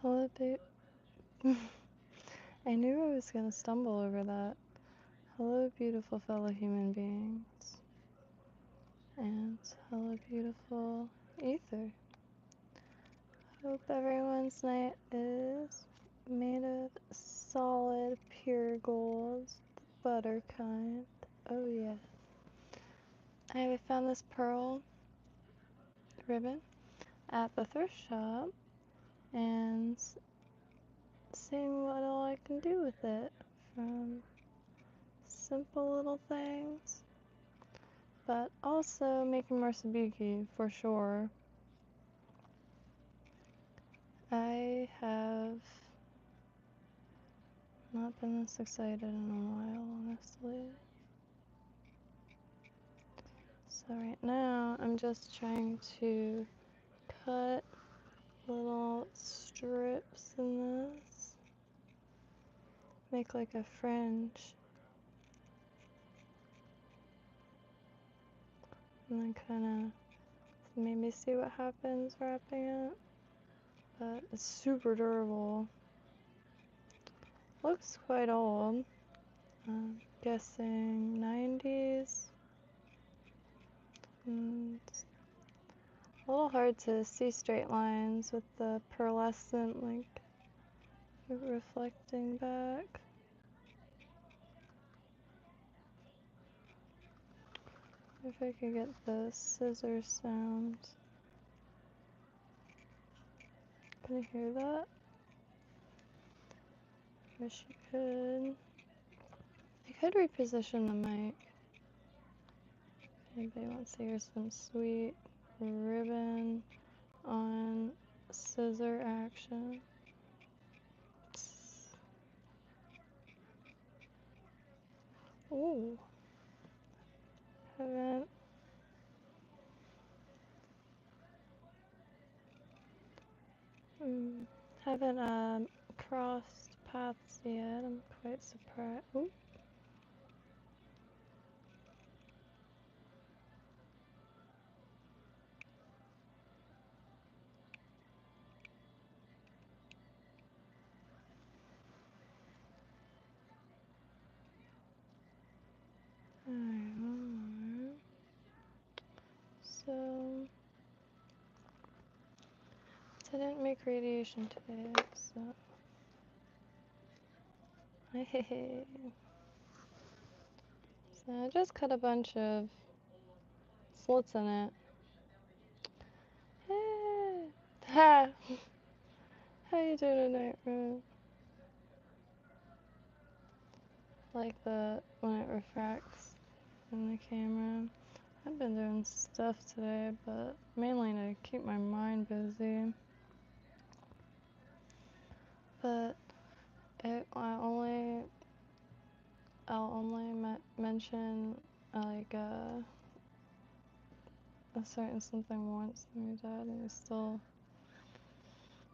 Hello, babe. I knew I was gonna stumble over that. Hello, beautiful fellow human beings. And hello, beautiful ether. Hope everyone's night is made of solid, pure gold, the butter kind. Oh, yeah. I found this pearl ribbon at the thrift shop and seeing what all I can do with it. From simple little things, but also making more sabiki for sure. I have not been this excited in a while, honestly. So right now I'm just trying to cut little strips in this, make like a fringe, and then kind of maybe see what happens wrapping it. But it's super durable. Looks quite old. I'm guessing 90s. And a little hard to see straight lines with the pearlescent, like, reflecting back. If I could get the scissor sound. Can you hear that? Wish you could. I could reposition the mic. Anybody wants to hear some sweet ribbon on scissor action? Ooh. Haven't crossed paths yet. I'm quite surprised. Ooh. Alright, one more. So, I didn't make radiation today, so. Hey. So I just cut a bunch of slits in it. Hey. Ha! How you doing tonight, Ruth? Like when it refracts in the camera. I've been doing stuff today, but mainly to keep my mind busy. But I'll only mention like a certain something once to my dad, and he's still.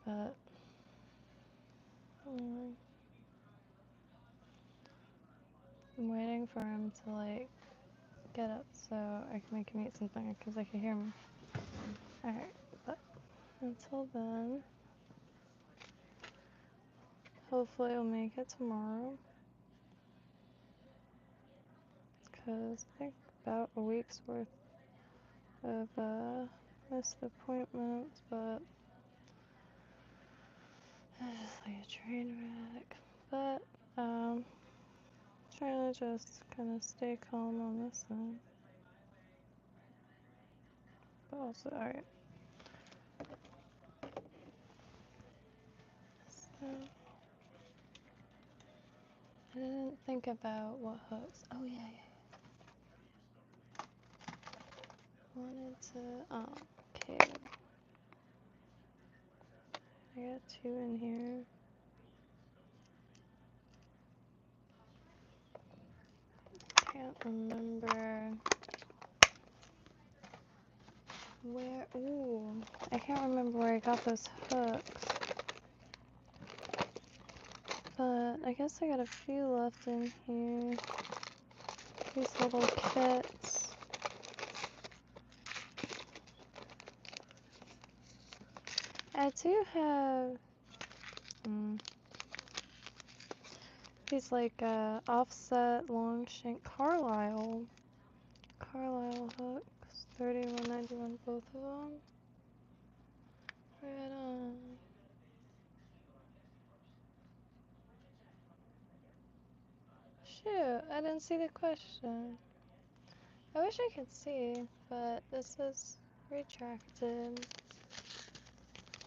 But I'm waiting for him to like get up so I can eat something because I can hear him. Alright, but until then, hopefully I'll make it tomorrow. Because I think about a week's worth of missed appointments, but it's just like a train wreck. But trying to just kind of stay calm on this one. But also, alright. So, I didn't think about what hooks. Oh, yeah. Wanted to. Oh, okay. I got two in here. Can't remember where. Ooh, I can't remember where I got those hooks. But I guess I got a few left in here. These little kits. I do have Mm. These like offset long shank Carlisle hooks, 31.91 both of them. Right on. Shoot, I didn't see the question. I wish I could see, but this is retracted.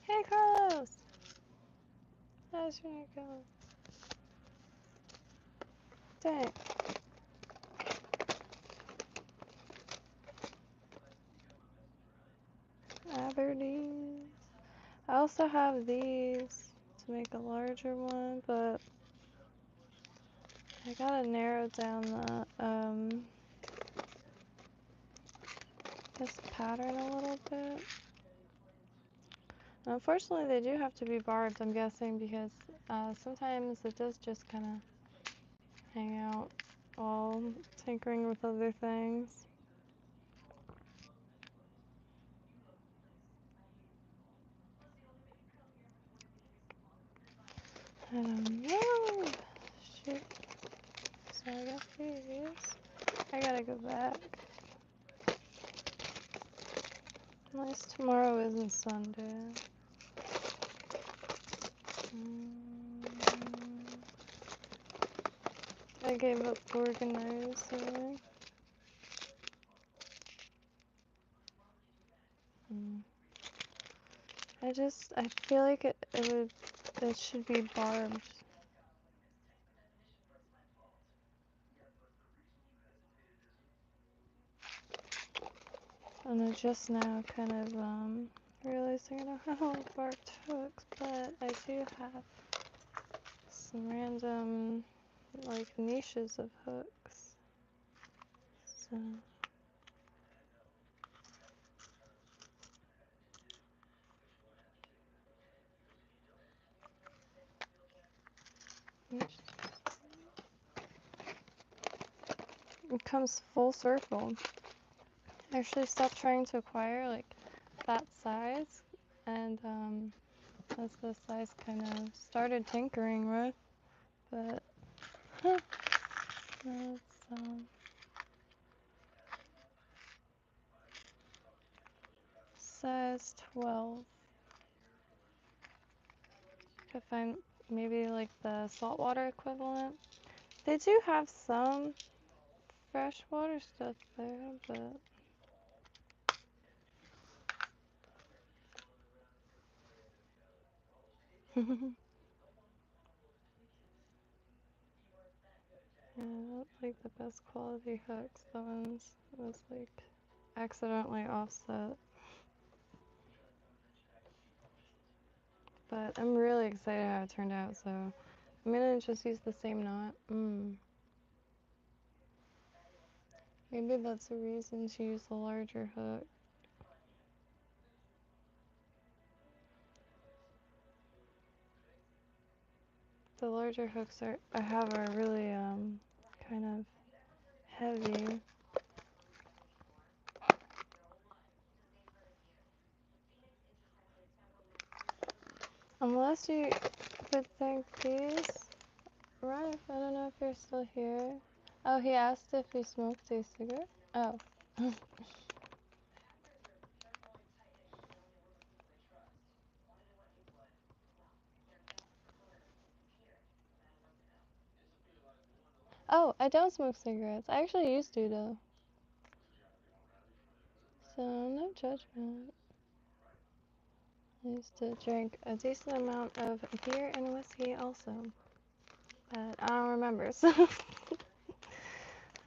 Hey Carlos! How's your night going? Dang. Aberdeen. I also have these to make a larger one, but I gotta narrow down this pattern a little bit. Unfortunately, they do have to be barbed, I'm guessing, because sometimes it does just kind of hang out while tinkering with other things. I don't know. Shoot. So I got these. I gotta go back. At least tomorrow isn't Sunday. I gave up organizing. I feel like it should be barbed. And I'm just now kind of realizing I don't have all barbed hooks, but I do have some random like niches of hooks. So it comes full circle. I actually stopped trying to acquire like that size, and that's the size kind of started tinkering with, but that's size 12. If I'm maybe like the saltwater equivalent. They do have some freshwater stuff there, but yeah, not like the best quality hooks. The ones that was like accidentally offset. But I'm really excited how it turned out, so I'm gonna just use the same knot. Maybe that's the reason to use the larger hook. The larger hooks I have are really kind of heavy. Unless you would think these, right? I don't know if you're still here. Oh, he asked if you smoked a cigarette. Oh. Oh, I don't smoke cigarettes. I actually used to though. So no judgment. I used to drink a decent amount of beer and whiskey also. But I don't remember, so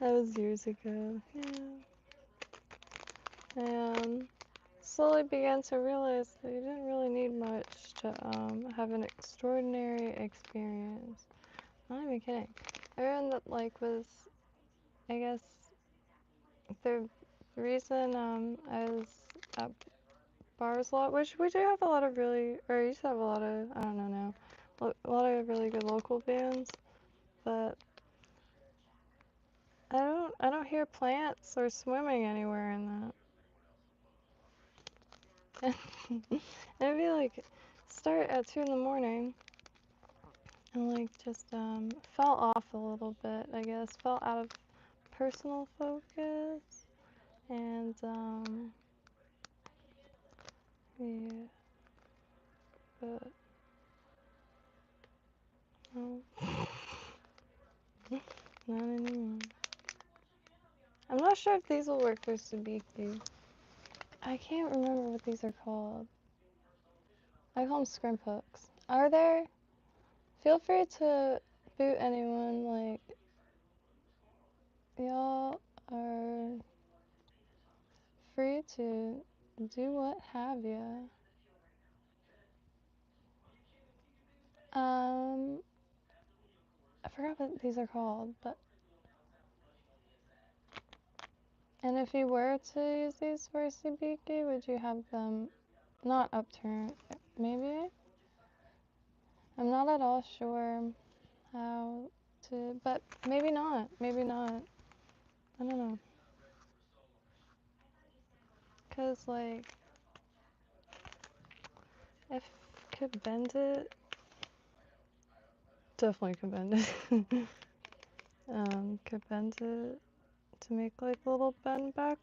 that was years ago. Yeah. I slowly began to realize that you didn't really need much to have an extraordinary experience. Not even kidding. Everyone that like was, I guess, the reason I was at bars a lot, which we do have a lot of really, or used to have a lot of, I don't know now, a lot of really good local bands, but I don't hear plants or swimming anywhere in that. And it'd be like, start at 2 in the morning, and like just fell off a little bit, I guess. Fell out of personal focus, and yeah, but no, not anymore. I'm not sure if these will work for Sabiki. I can't remember what these are called. I call them scrimp hooks. Are there? Feel free to boot anyone, like, y'all are free to do what have ya. I forgot what these are called, but. And if you were to use these for Sabiki, would you have them not upturned? Maybe? I'm not at all sure how to, but maybe not. Maybe not. I don't know. Because, like, if could bend it, definitely could bend it. Could bend it to make, like, little bend back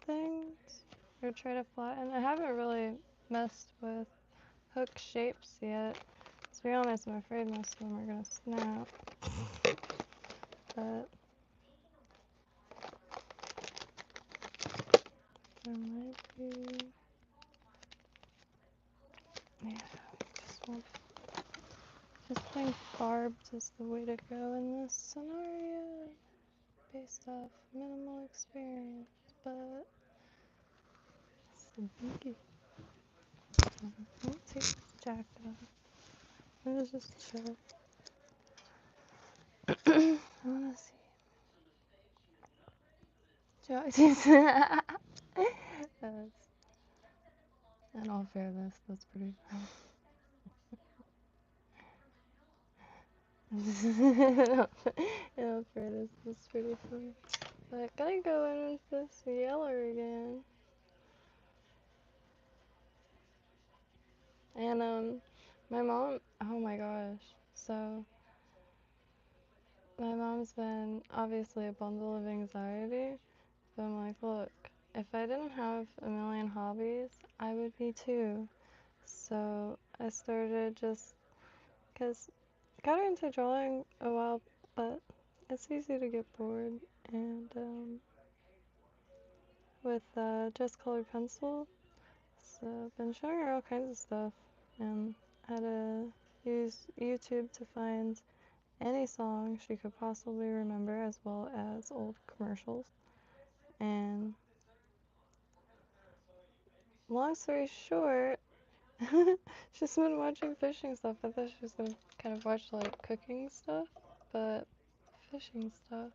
things. Or try to flatten. I haven't really messed with hook shapes yet. To be honest, I'm afraid most of them are gonna snap. But there might be. Yeah, just playing barbed is the way to go in this scenario, based off minimal experience. But Sabiki. Let me take this jacket off. Let's just chill. I wanna see. That's, in all fairness, that's pretty. In all fairness, that's pretty funny. But gotta go in with this yeller again. And my mom, oh my gosh. So my mom's been obviously a bundle of anxiety. But I'm like, look, if I didn't have a million hobbies, I would be too. So I started just, because I got into drawing a while, but it's easy to get bored. And with just colored pencil, so I've been showing her all kinds of stuff and how to use YouTube to find any song she could possibly remember, as well as old commercials. And long story short, she's been watching fishing stuff. I thought she was gonna kind of watch like cooking stuff, but fishing stuff.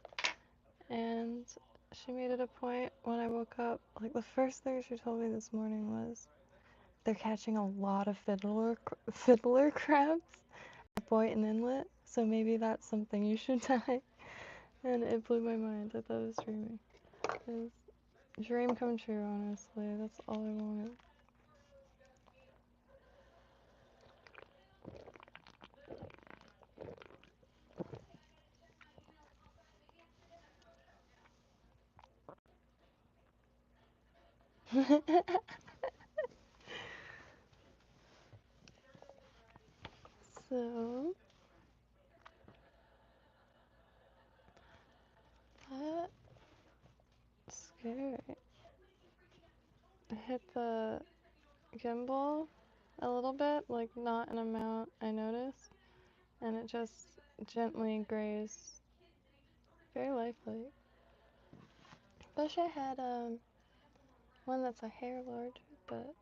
And she made it a point when I woke up, like the first thing she told me this morning was they're catching a lot of fiddler crabs at Boynton Inlet, so maybe that's something you should try. And it blew my mind. I thought it was dreaming. It was dream come true, honestly. That's all I wanted. So, that's scary. I hit the gimbal a little bit, like not an amount I noticed, and it just gently grazed. Very lifelike. Wish I had one that's a hair larger, but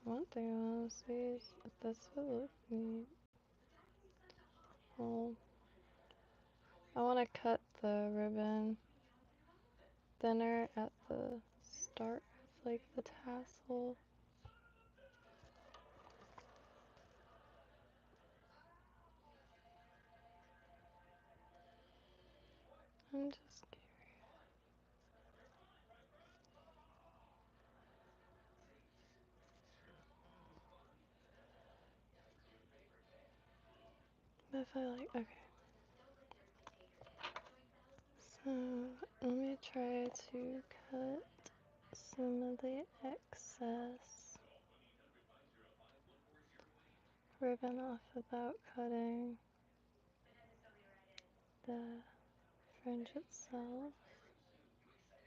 one thing I want to see is if this would look neat. Well, I want to cut the ribbon thinner at the start of like the tassel. I'm just if I like, okay. So let me try to cut some of the excess ribbon off without cutting the fringe itself.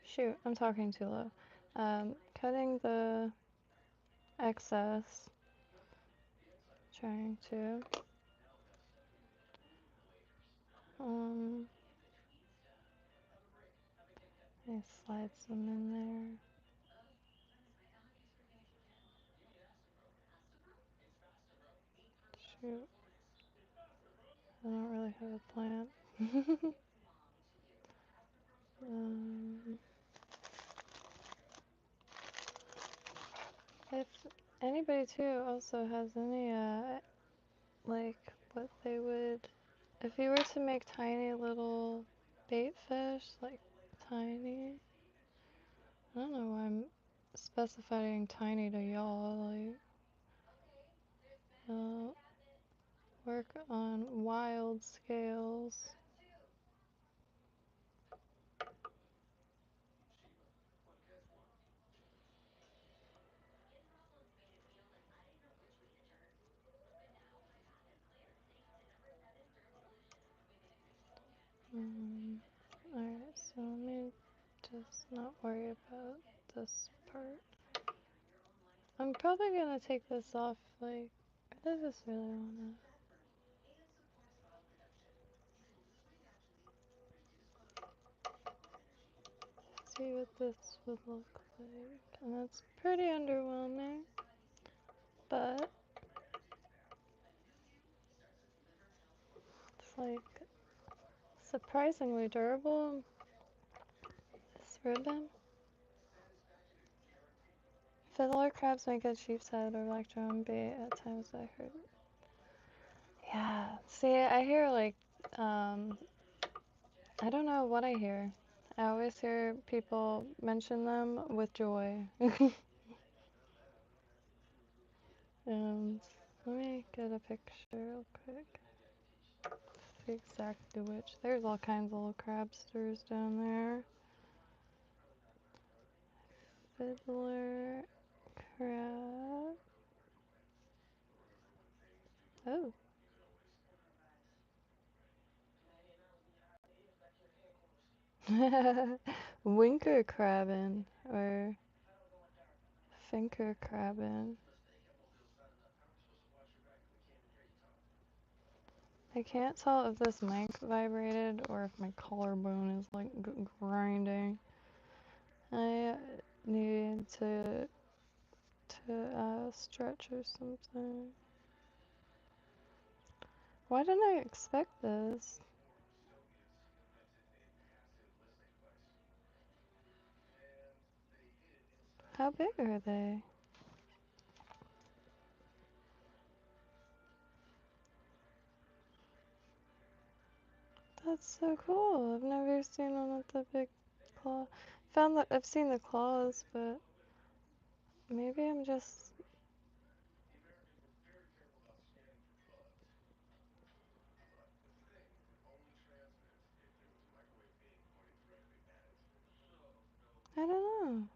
Shoot, I'm talking too low. Cutting the excess, trying to I slide some in there. Shoot, I don't really have a plan. If anybody too also has any like what they would, if you were to make tiny little bait fish, like tiny, I don't know why I'm specifying tiny to y'all, like work on wild scales. Alright, so let me just not worry about this part. I'm probably gonna take this off, like, I just really wanna see what this would look like. And that's pretty underwhelming, but it's like surprisingly durable. This ribbon. Fiddler crabs make a sheep's head or electron bait at times, I heard. Yeah, see, I hear like, I don't know what I hear. I always hear people mention them with joy. Let me get a picture real quick. See exactly which. There's all kinds of little crabsters down there. Fiddler crab. Oh. Winker crabbin or finker crabbin. I can't tell if this mic vibrated or if my collarbone is like grinding. I need to stretch or something. Why didn't I expect this? How big are they? That's so cool. I've never seen one with the big claw. Found that I've seen the claws, but maybe I'm just. I don't know.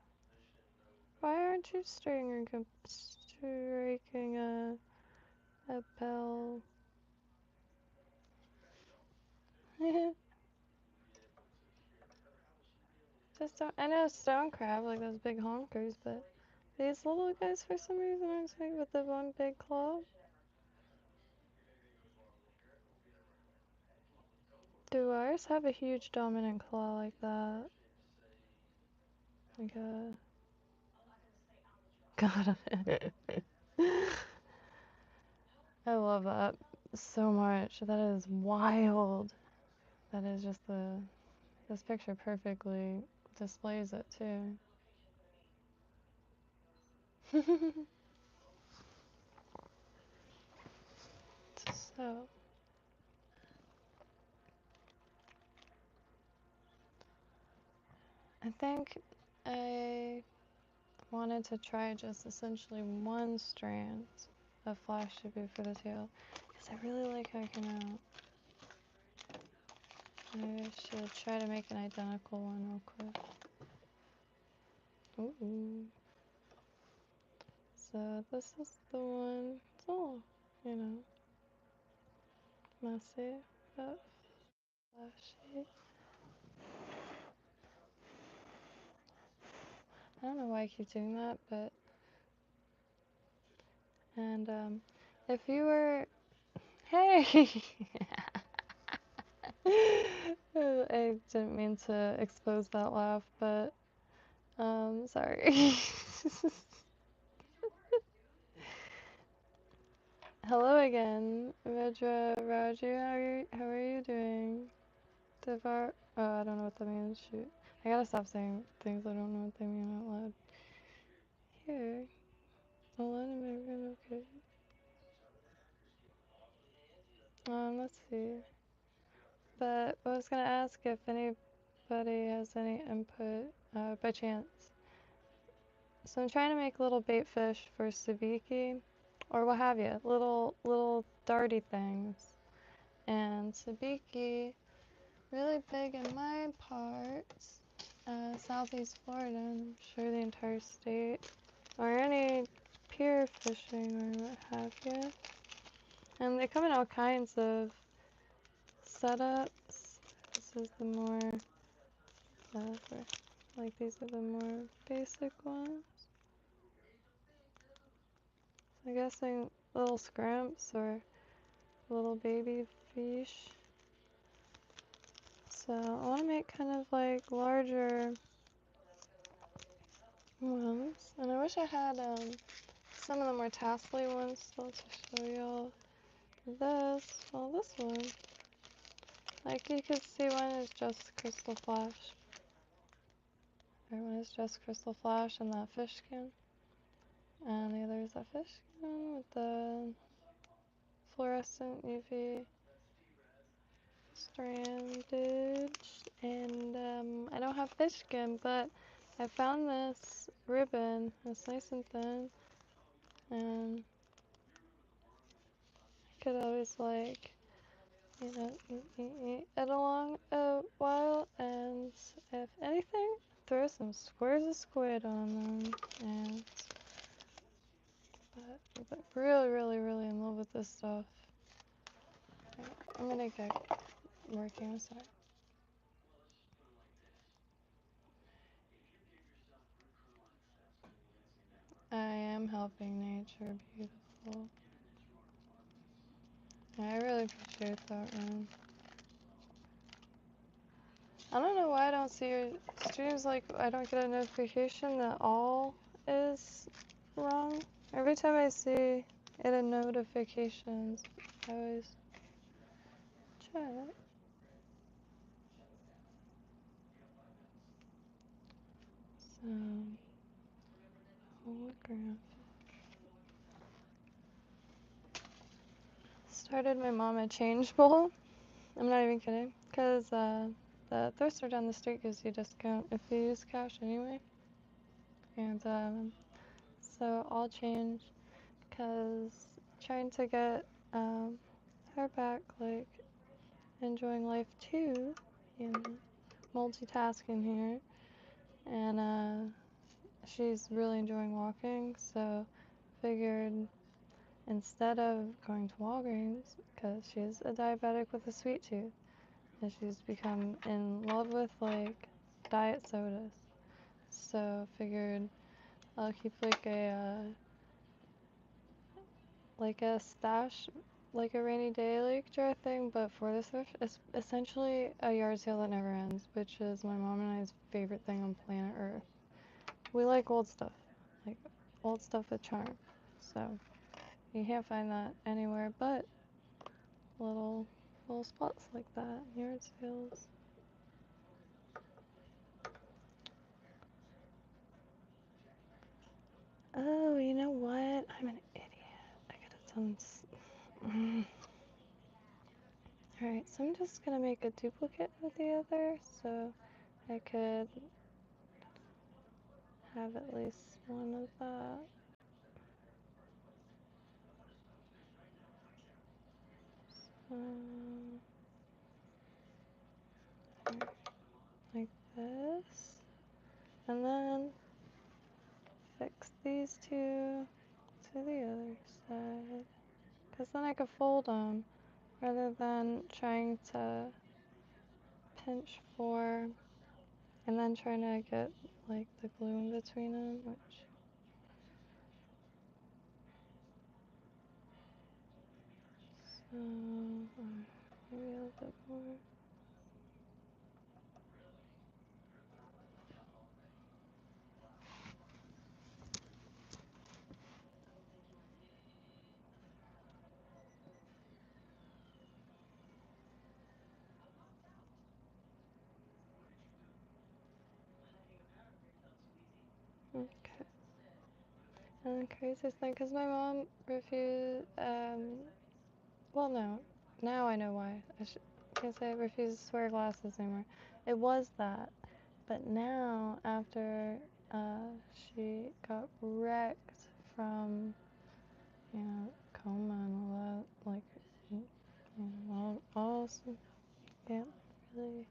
Why aren't you striking a bell? Just don't. I know stone crab, like those big honkers, but these little guys for some reason aren't swinging with the one big claw. Do ours have a huge dominant claw like that? Like a God. I love that so much. That is wild. That is just this picture perfectly displays it too. So I think I wanted to try just essentially one strand of flash to be for the tail. I really like how I can out. Maybe I should try to make an identical one real quick. Ooh. So this is the one. It's all, you know, messy, but flashy. I don't know why I keep doing that, but and if you were, hey, I didn't mean to expose that laugh, but sorry. Hello again, Vedra Raju. How are you doing? Devar. Oh, I don't know what that means. Shoot, I gotta stop saying things I don't know what they mean out loud. Here, Alana Megan. Okay. Let's see. But I was gonna ask if anybody has any input by chance. So I'm trying to make little bait fish for sabiki, or what have you, little darty things. And sabiki, really big in my parts, Southeast Florida, and I'm sure the entire state, or any pier fishing or what have you. And they come in all kinds of setups. This is the more, like these are the more basic ones. I'm guessing little scrimps or little baby fish. So I want to make kind of like larger ones. And I wish I had some of the more tassely ones still to show y'all. This, well, this one, like you could see one is just Crystal Flash. One is just Crystal Flash and that fish skin. And the other is that fish skin with the fluorescent UV stranded. And I don't have fish skin, but I found this ribbon. It's nice and thin. And I could always, like, you know, eat it along a while. And if anything, throw some squares of squid on them. And but really, really, really in love with this stuff. Right, I'm gonna get working. I'm sorry. I am helping nature beautiful. I really appreciate that, man. I don't know why I don't see your streams, like I don't get a notification that all is wrong. Every time I see it in notifications, I always check. So, hologram. Started my mom a change bowl. I'm not even kidding. Because the thrift down the street gives you a discount if you use cash anyway. And so I'll change because trying to get her back, like, enjoying life too, you know, multitasking here. And she's really enjoying walking, so figured instead of going to Walgreens, because she's a diabetic with a sweet tooth, and she's become in love with, like, diet sodas. So figured I'll keep like a stash, like a rainy day like jar thing, but for this thrift, it's essentially a yard sale that never ends, which is my mom and I's favorite thing on planet Earth. We like like old stuff with charm. So you can't find that anywhere but little spots like that, yard sales. Oh, you know what? I'm an idiot. I could have done Alright, so I'm just gonna make a duplicate of the other so I could have at least one of that. like this, and then fix these two to the other side, because then I could fold them rather than trying to pinch four and then trying to get like the glue in between them, which so maybe a little bit more. Okay. And the craziest thing, because my mom refused, well, no, now I know why. Can't say refuses to wear glasses anymore. It was that, but now after she got wrecked from, coma and all that, like, all can't really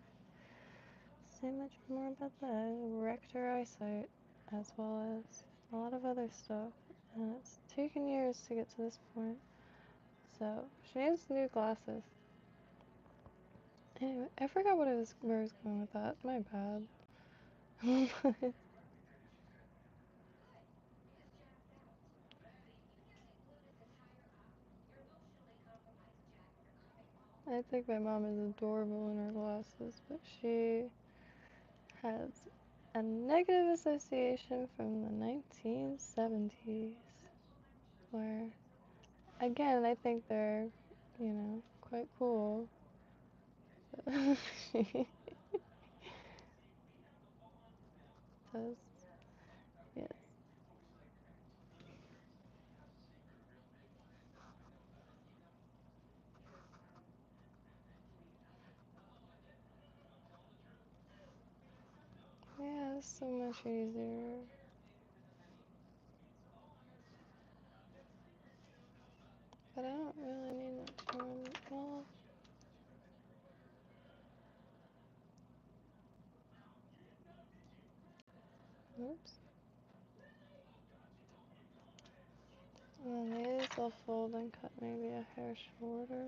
say much more about that. It wrecked her eyesight as well as a lot of other stuff, and it's taken years to get to this point. So she needs new glasses. Anyway, I forgot where I was going with that. My bad. I think my mom is adorable in her glasses, but she has a negative association from the 1970s, where, again, I think they're, quite cool. She does, yes. Yeah, it's so much easier. But I don't really need much more. Well, oops. And then these I'll fold and cut maybe a hair shorter.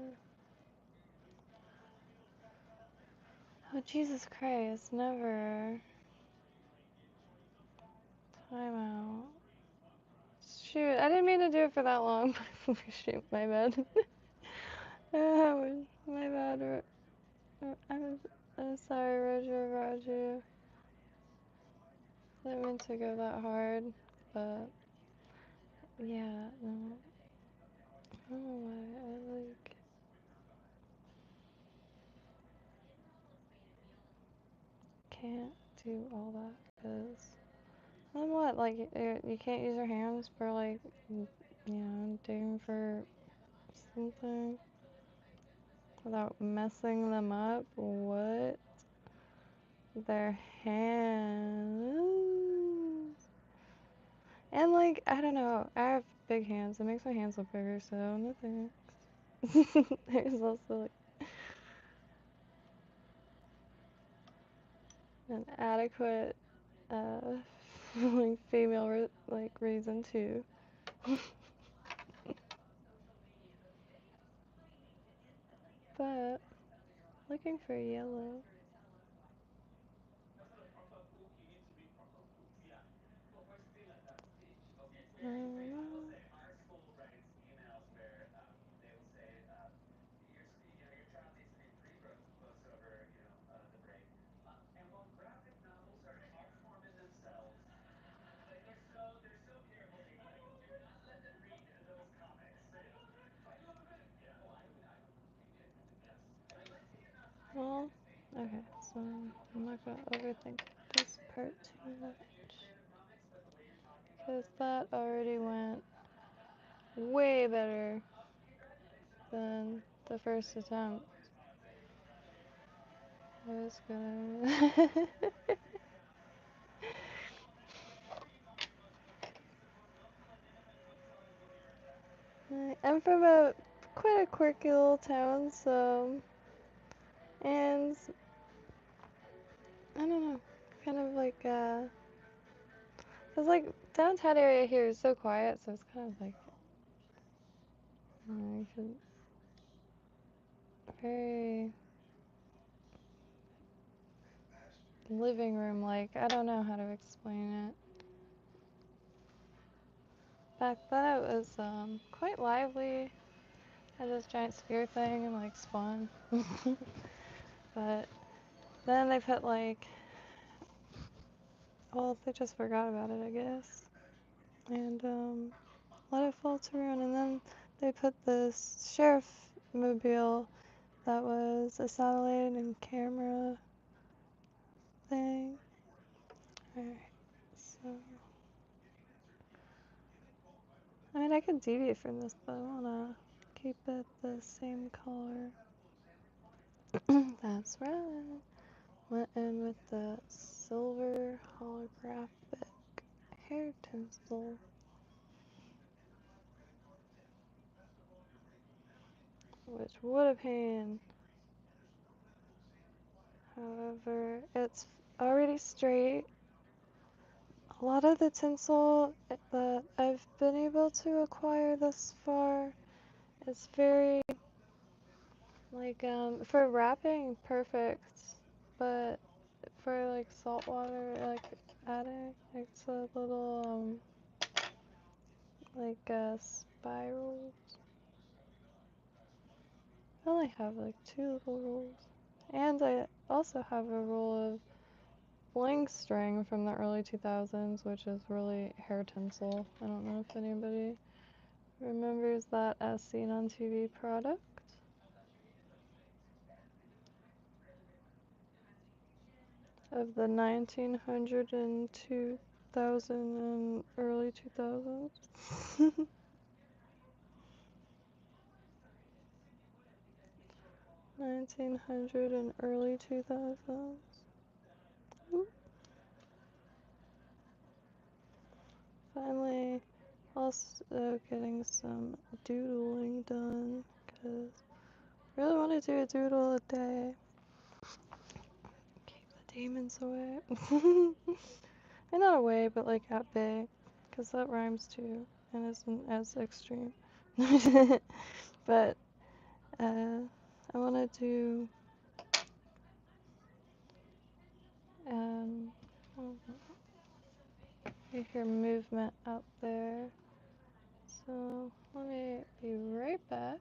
Oh, Jesus Christ, never. Time out. Shoot, I didn't mean to do it for that long. Shoot, my bad. My bad. I'm sorry, Roger. I didn't mean to go that hard, but yeah, no. I don't know why can't do all that, because then what, like, you can't use your hands for, like, digging for something without messing them up? What? Their hands. And, like, I don't know, I have big hands. It makes my hands look bigger, so no thanks. There's also, like, an adequate, like, female, reason, too. But, looking for yellow. Well, okay, so I'm not gonna overthink this part too much, because that already went way better than the first attempt. I was gonna. I'm from a quite a quirky little town, so, and I don't know, kind of like, it's like downtown area here is so quiet, so it's kind of like, very living room like. I don't know how to explain it. Back then it was quite lively. Had this giant sphere thing and like spawn. But then they put like, well, they just forgot about it, I guess. And let it fall to ruin. And then they put this sheriff mobile that was a satellite and camera thing. Alright, so I mean I could deviate from this, but I wanna keep it the same color. That's right. Went in with the silver holographic hair tinsel, which would have pain. However, it's already straight. A lot of the tinsel that I've been able to acquire thus far is very, like, for wrapping, perfect, but for, like, salt water, like, adding, it's a little, like, spiral. I only have, like, 2 little rolls. And I also have a roll of bling string from the early 2000s, which is really hair tinsel. I don't know if anybody remembers that as seen on TV product. Of the 1900 and 2000 and early 2000s. 1900 and early 2000s. Finally, also getting some doodling done, because I really want to do a doodle a day. Keep the demons away. And not away, but like at bay, because that rhymes too, and isn't as extreme. But I want to do you hear movement out there, so let me be right back.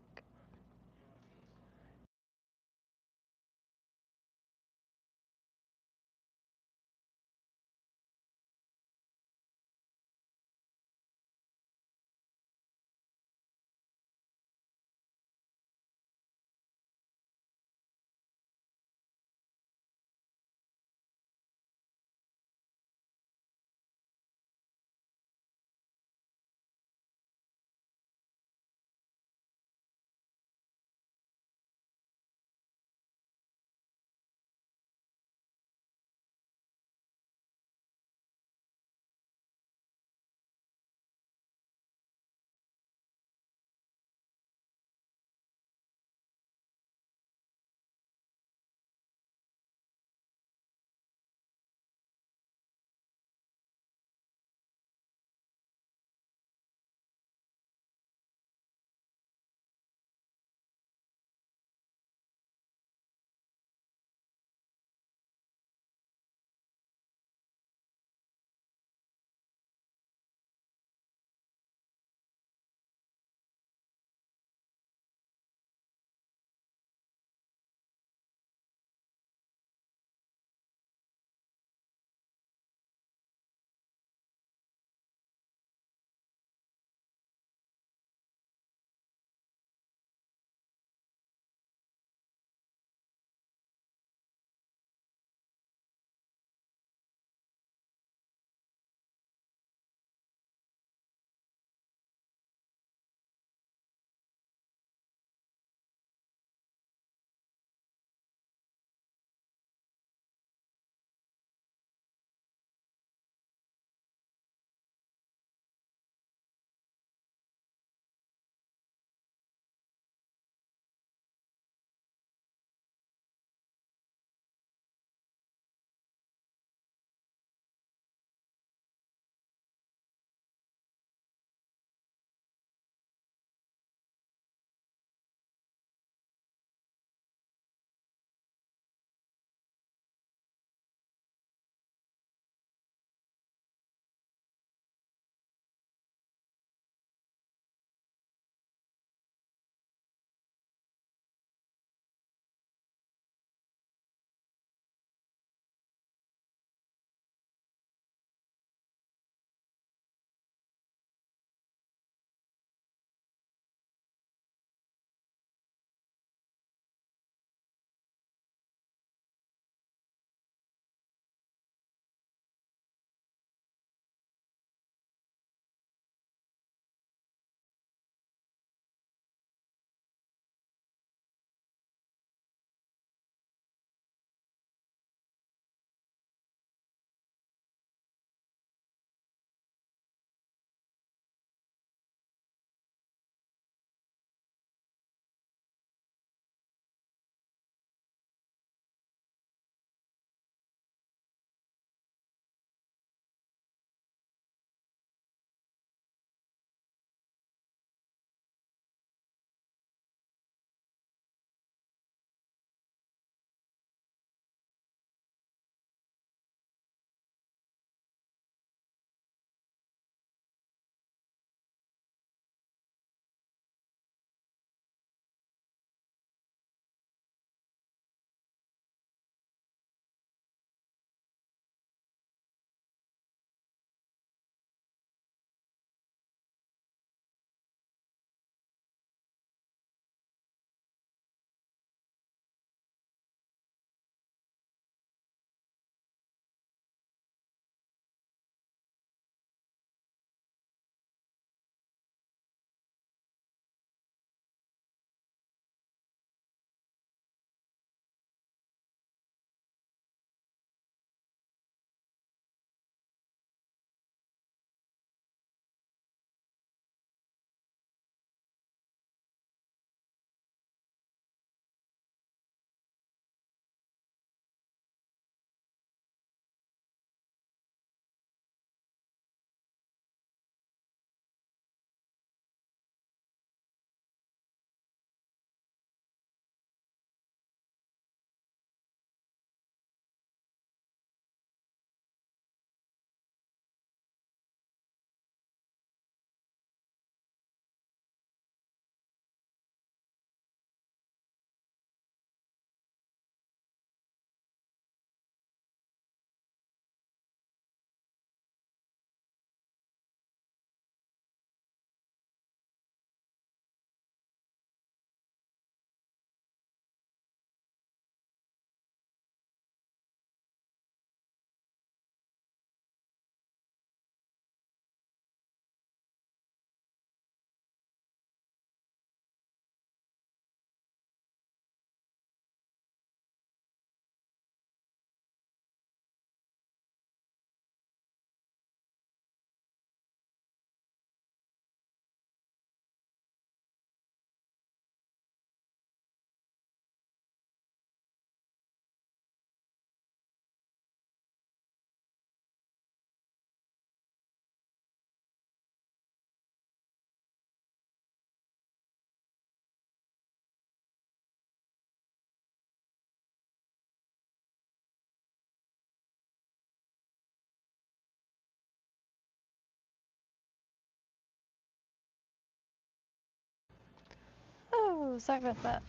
Oh, sorry about that.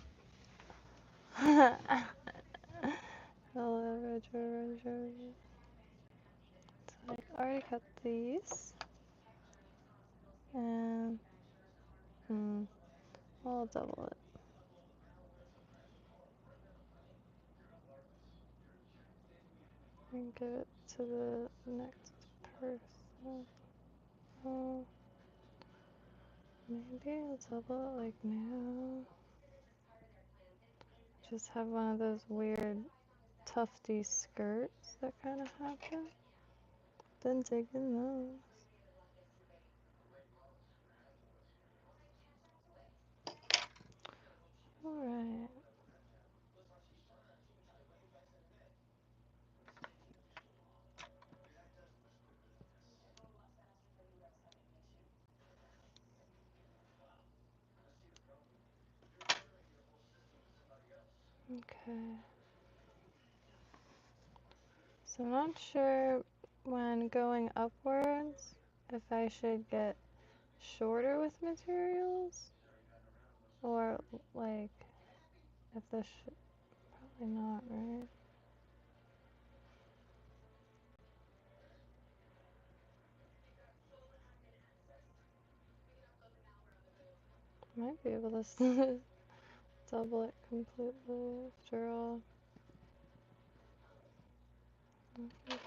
Hello, Roger. So I already cut these. And, I'll double it. And give it to the next person. Oh, maybe I'll double it like now. Just have one of those weird tufty skirts that kind of happen. Then digging those. Alright. Okay. So I'm not sure when going upwards if I should get shorter with materials or like if this should probably not, right? Might be able to double it completely after all.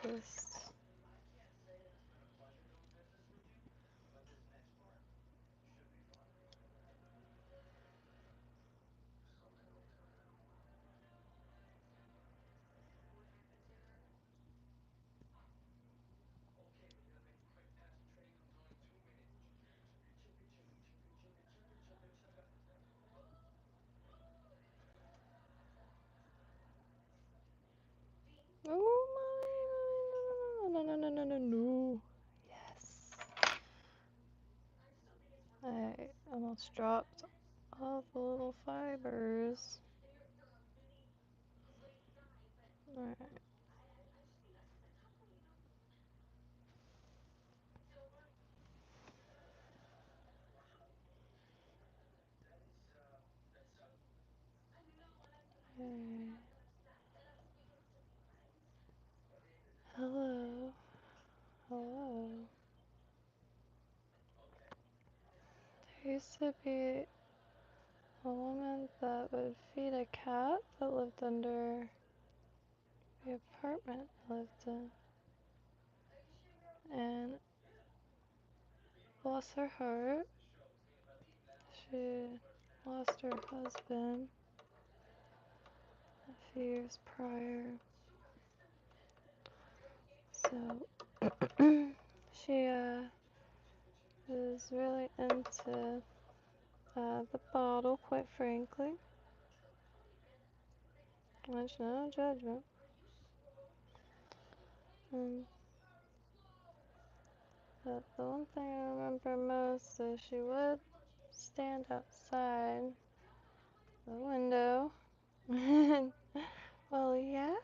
Just oh my, no. Yes. I almost dropped all the little fibers. Alright. Okay. Hello. Hello. There used to be a woman that would feed a cat that lived under the apartment I lived in. And bless her heart, she lost her husband a few years prior. So she is really into the bottle, quite frankly. There's no judgment. But the one thing I remember most is she would stand outside the window and, well, yeah,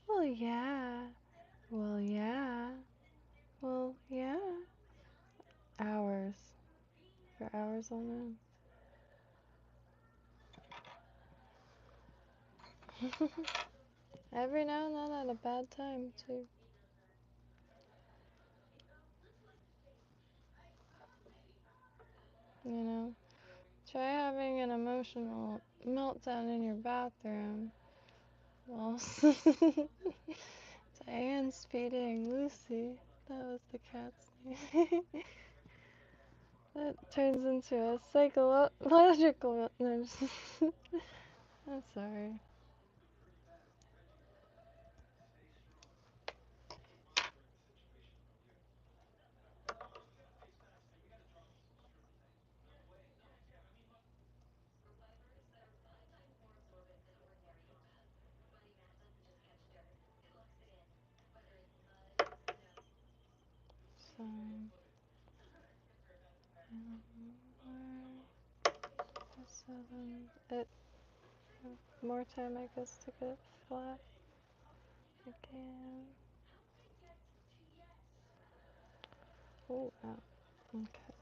well, yeah, well, yeah, well, yeah. Hours. For hours on end. Every now and then at a bad time, too. You know? Try having an emotional meltdown in your bathroom while Diane's feeding Lucy. That was the cat's name. That turns into a psychological. No, I'm sorry. So, it more time, I guess, to get flat again. Oh, wow. Okay.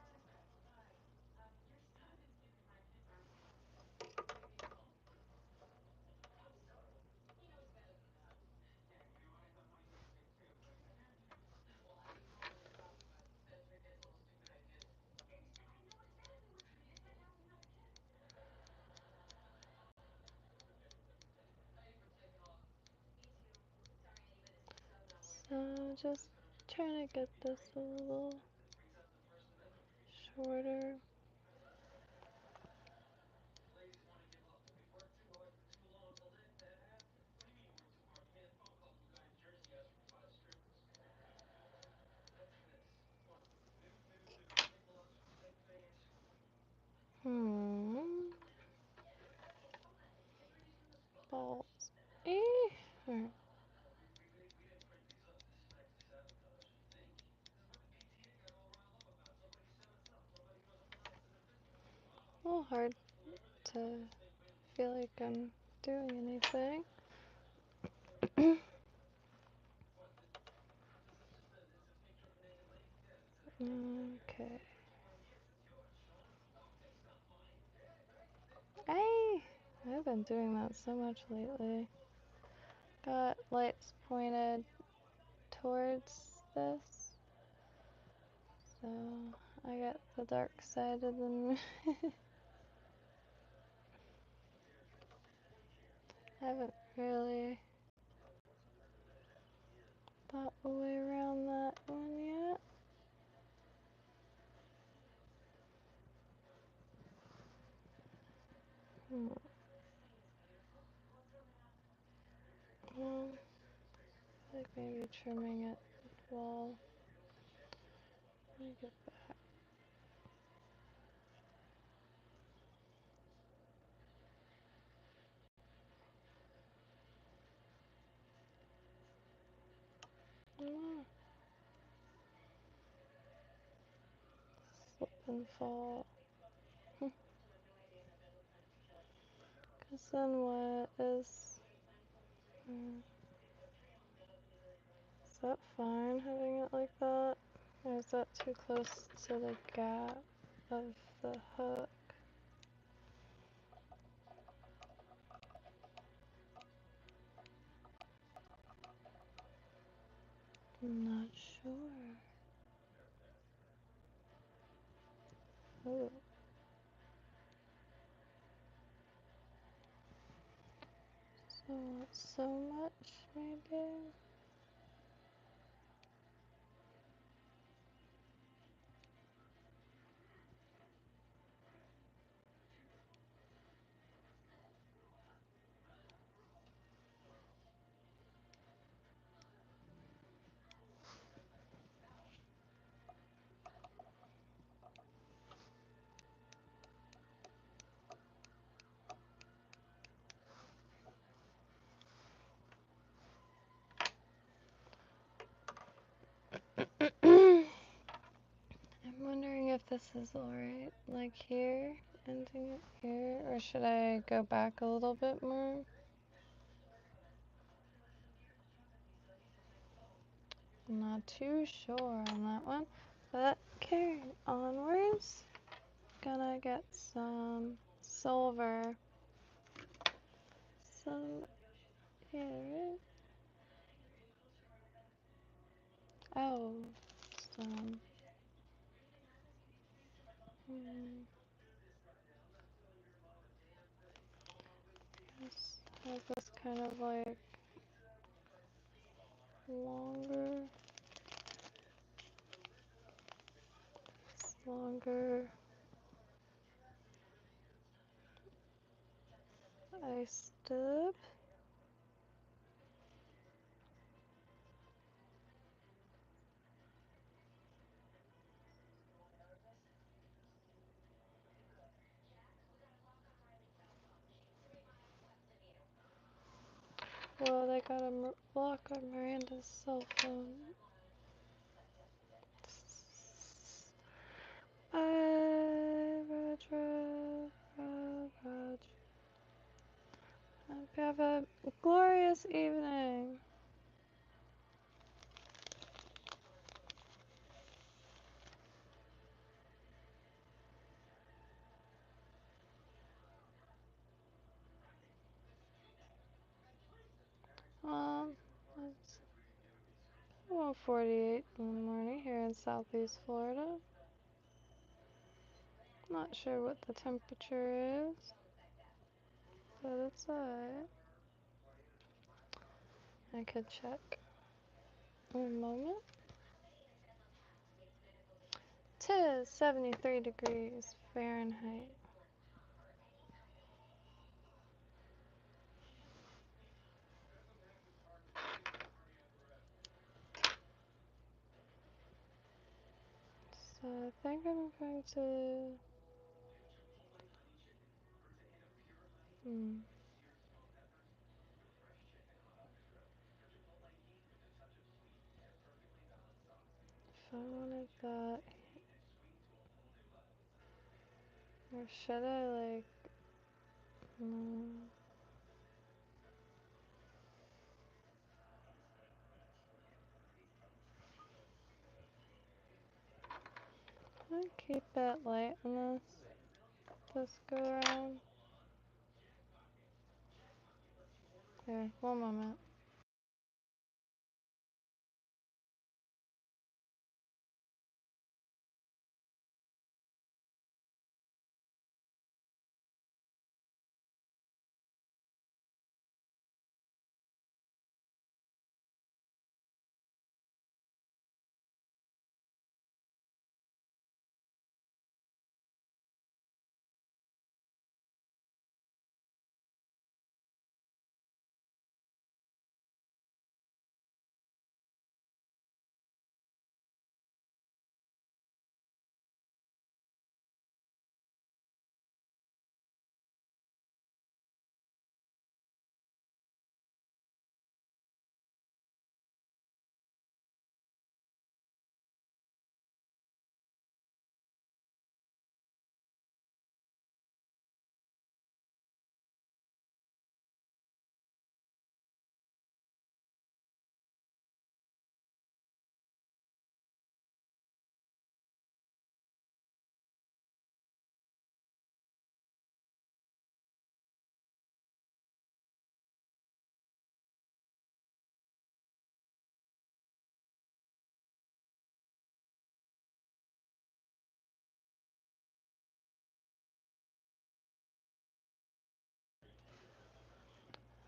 So just trying to get this a little shorter. Balls. Alright. A little hard to feel like I'm doing anything. Okay. Hey! I've been doing that so much lately. Got lights pointed towards this. So I got the dark side of the moon. I haven't really thought a way around that one yet. Well, I think maybe trimming it while I get back. Slip and fall. Cause then what is... Is that fine having it like that? Or is that too close to the gap of the hook? I'm not sure. Oh. So not so much, maybe? I'm wondering if this is alright, like here, ending it here, or should I go back a little bit more? I'm not too sure on that one, but carrying onwards, gonna get some silver, some here, oh, some, this has this kind of like longer ice dip. Well, they got a block on Miranda's cell phone. Hope you have a glorious evening. It's 1:48 in the morning here in Southeast Florida. Not sure what the temperature is, but it's alright. I could check. One moment. 'Tis 73 degrees Fahrenheit. So I think I'm going to. If I wanted that, or should I like? I'll keep it light on this go around. Here, one moment.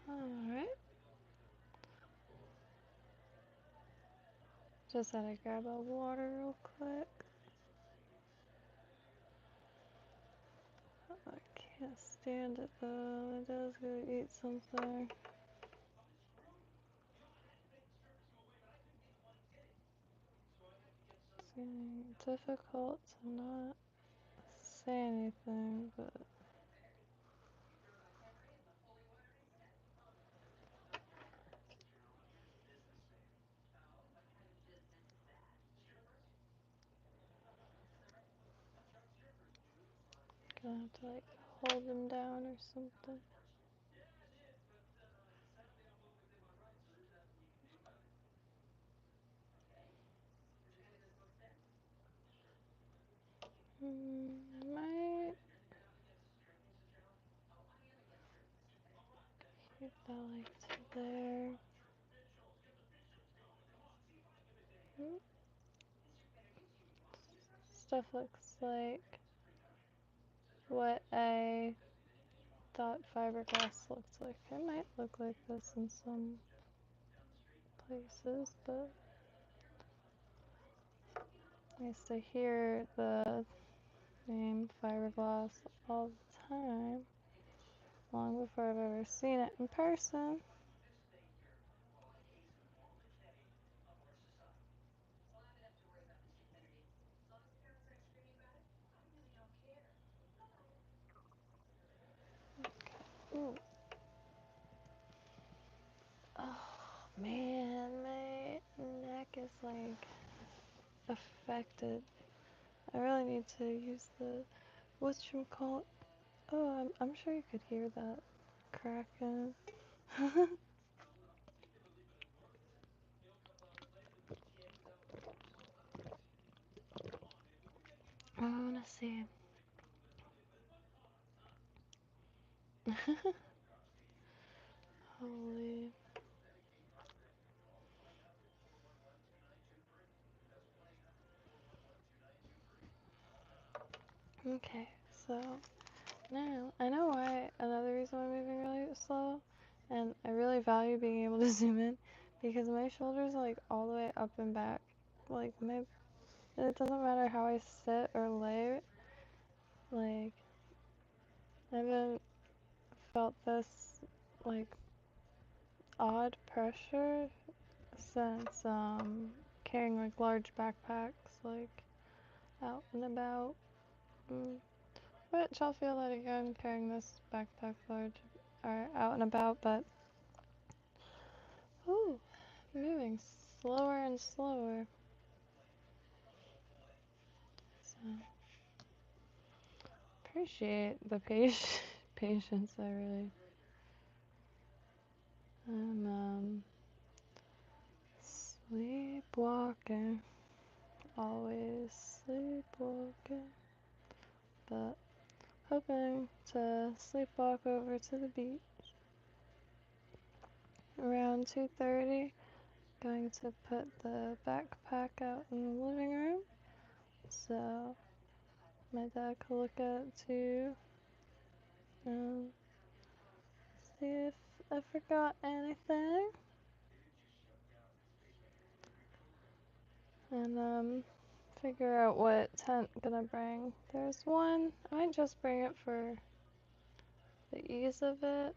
Alright. Just had to grab a water real quick. I can't stand it though. I just go eat something. It's getting difficult to not say anything, but gonna have to like hold him down or something. I might keep that like to there. Stuff looks like what I thought fiberglass looked like. It might look like this in some places, but I used to hear the name fiberglass all the time, long before I've ever seen it in person. Ooh. Oh man, my neck is like affected. I really need to use the whatchamacallit. Oh, I'm sure you could hear that cracking. I wanna see. Holy. Okay, so now I know why another reason I'm moving really slow, and I really value being able to zoom in because my shoulders are like all the way up and back. Like it doesn't matter how I sit or lay. Like I haven't felt this like odd pressure since carrying like large backpacks like out and about. Which I'll feel that again carrying this backpack large or out and about, but ooh, moving slower and slower. So appreciate the patience. I really am sleepwalking, always sleepwalking, but hoping to sleepwalk over to the beach around 2:30. Going to put the backpack out in the living room so my dad can look at it too and see if I forgot anything. And figure out what tent I'm gonna bring. There's one, I might just bring it for the ease of it,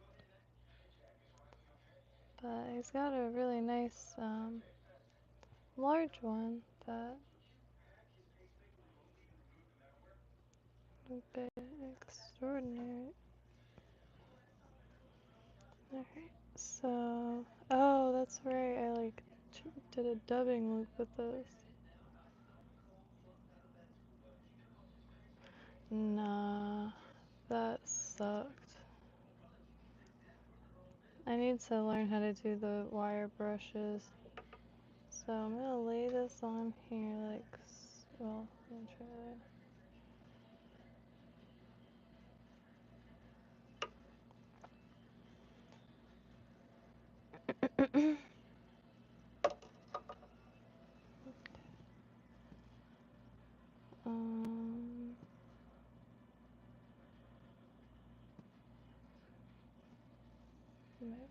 but he's got a really nice large one that would be extraordinary. Alright, so, oh, that's right, I like did a dubbing loop with this. Nah, that sucked. I need to learn how to do the wire brushes. So I'm gonna lay this on here like, well, I'm gonna try that.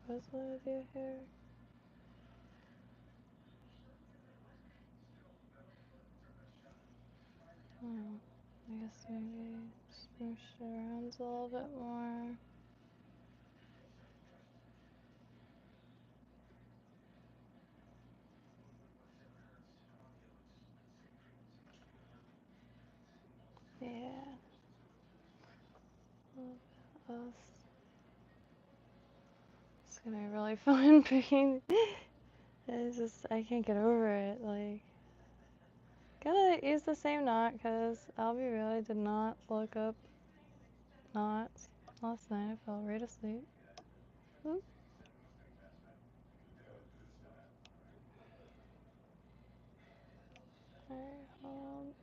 What was gonna do here? I guess maybe smoosh it around a little bit more. Yeah. A little bit else. It's gonna be really fun picking. It's just, I can't get over it. Like, gotta use the same knot because I'll be real, I did not look up knots last night. I fell right asleep. Oop. Alright, hold.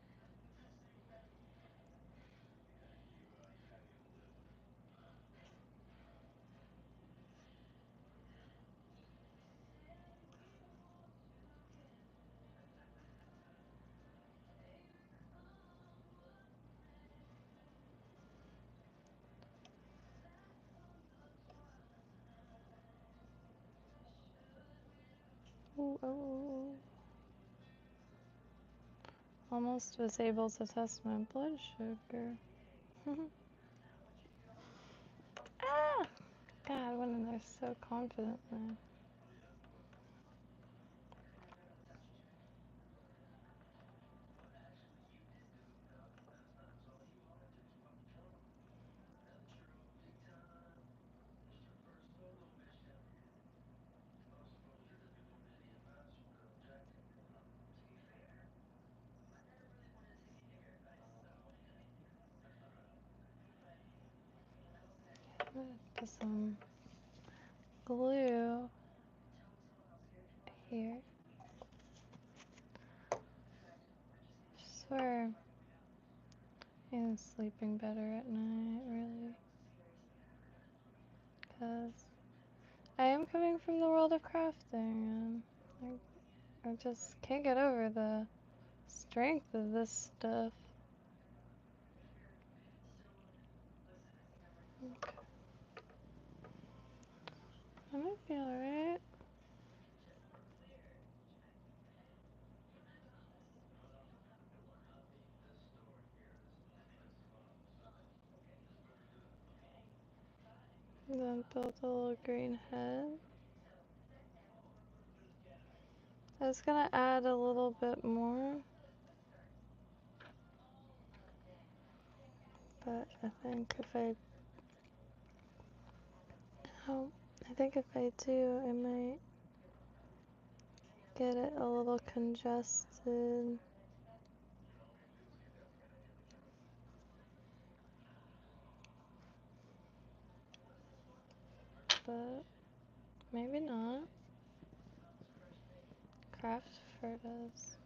Ooh, oh. Almost was able to test my blood sugar. Ah! God, I went in there so confidently. Put some glue here. Swear, I'm sleeping better at night, really. Because I am coming from the world of crafting, and I just can't get over the strength of this stuff. Okay. I might be alright. Then build a little green head. I was gonna add a little bit more, but I think if I do, I might get it a little congested. But maybe not. Craft Furtas.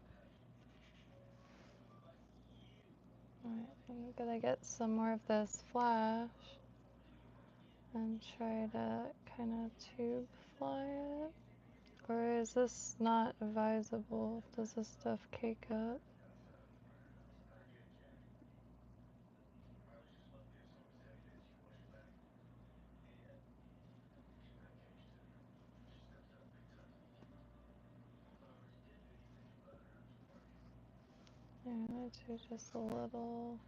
Alright, I'm gonna get some more of this flash and try to kind of tube fly it. Or is this not advisable? Does this stuff cake up? Yeah, I'm gonna do just a little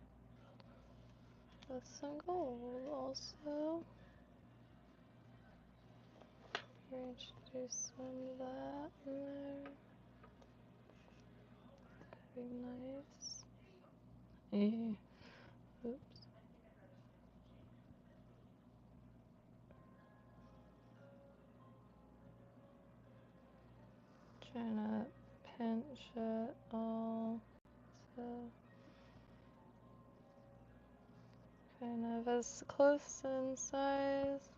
with some gold also. Introduce some of that in there. Be nice. Oops. Trying to pinch it all so kind of as close in size.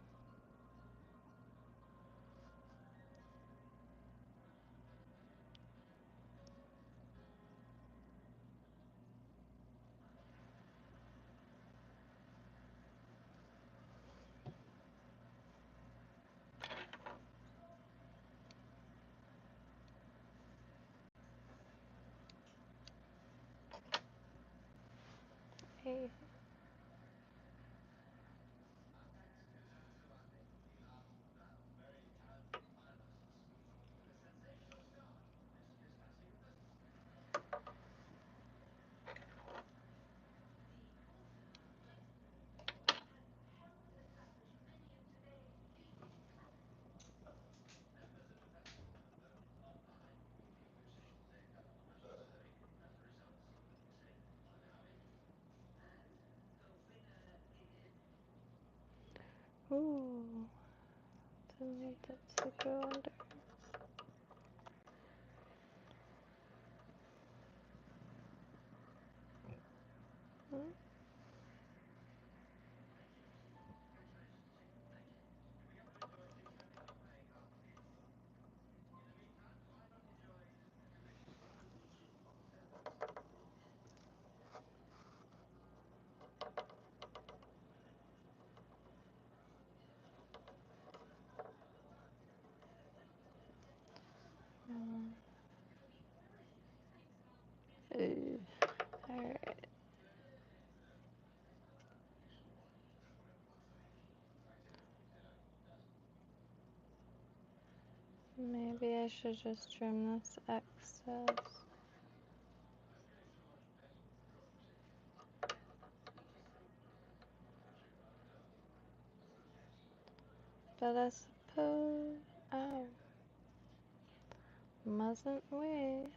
Hey. Ooh. Didn't need that to go under. Hmm? Alright. Maybe I should just trim this excess. But I suppose. Oh. Mustn't waste.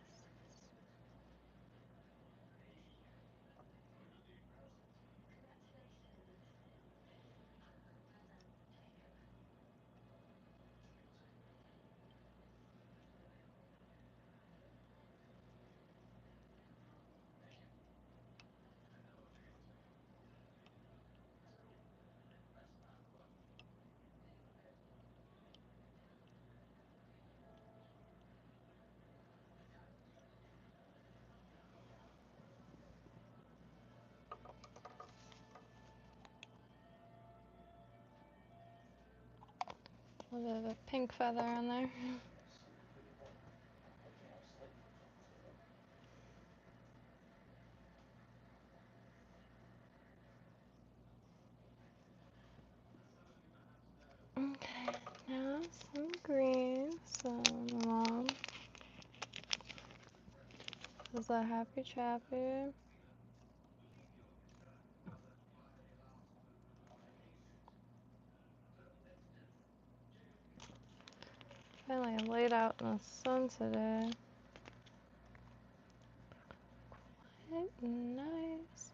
A little bit of a pink feather on there. Okay, now some green. So my mom is a happy chappy. out in the sun today. Quite nice.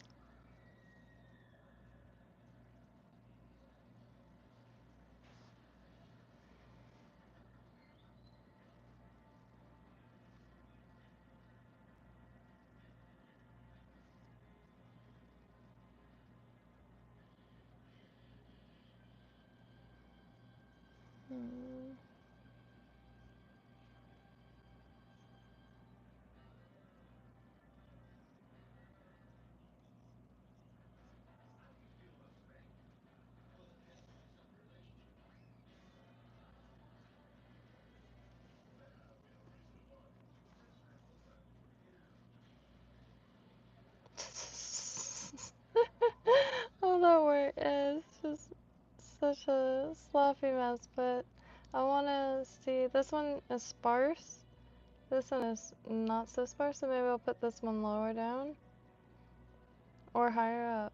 Hmm. All that work is just such a sloppy mess, but I want to see. This one is sparse. This one is not so sparse, so maybe I'll put this one lower down or higher up.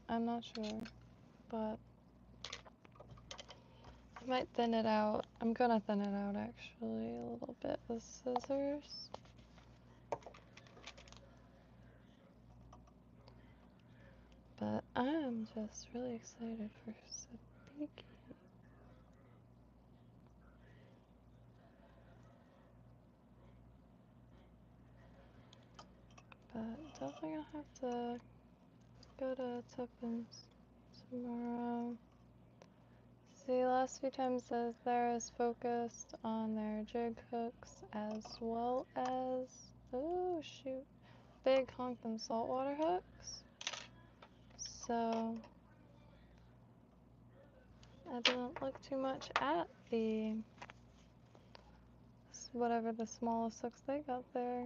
I'm not sure, but I might thin it out. I'm gonna thin it out actually a little bit with scissors. But I'm just really excited for Sabiki. But definitely gonna have to go to Tuppence tomorrow. See, last few times there is focused on their jig hooks as well as, oh shoot, big honkin' saltwater hooks. So I didn't look too much at the whatever the smallest hooks they got there.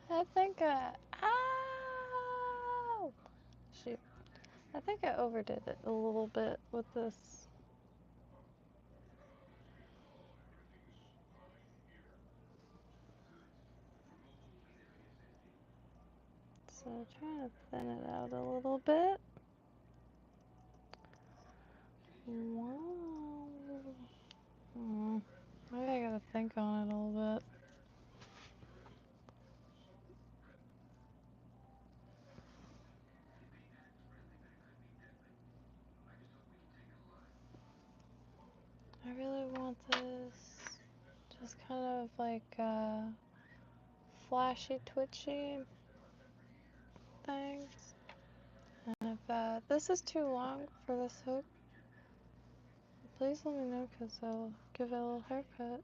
I think ow! Shoot. I think I overdid it a little bit with this. So trying to thin it out a little bit. Wow. Maybe I gotta think on it a little bit. I really want this just kind of like flashy, twitchy things. And if this is too long for this hook, please let me know because I'll give it a little haircut.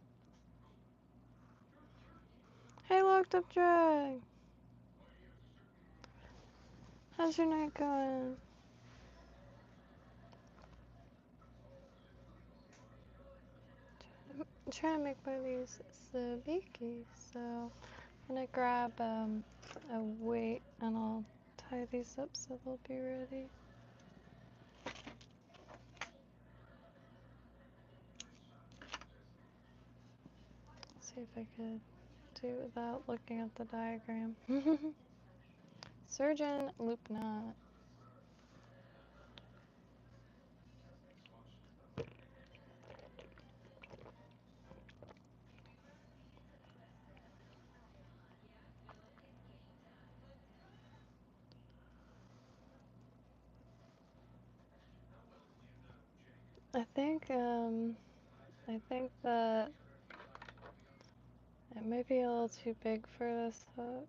Hey, locked up drag! How's your night going? I'm trying to make one of these sabiki, so I'm gonna grab a weight and I'll tie these up so they'll be ready. See if I could do it without looking at the diagram. Surgeon loop knot. I think that it may be a little too big for this hook,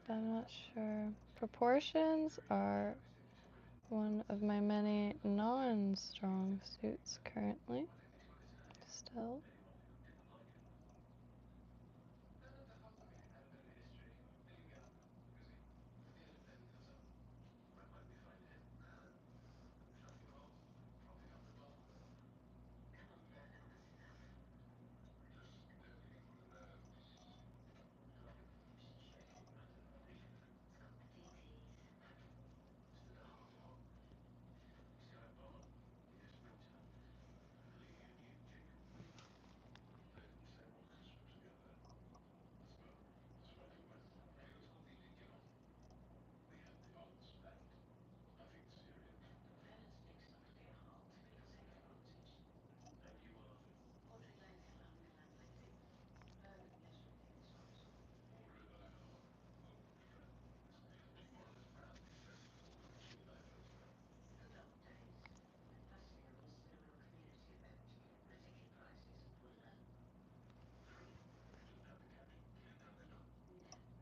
but I'm not sure. Proportions are one of my many non-strong suits currently. Still.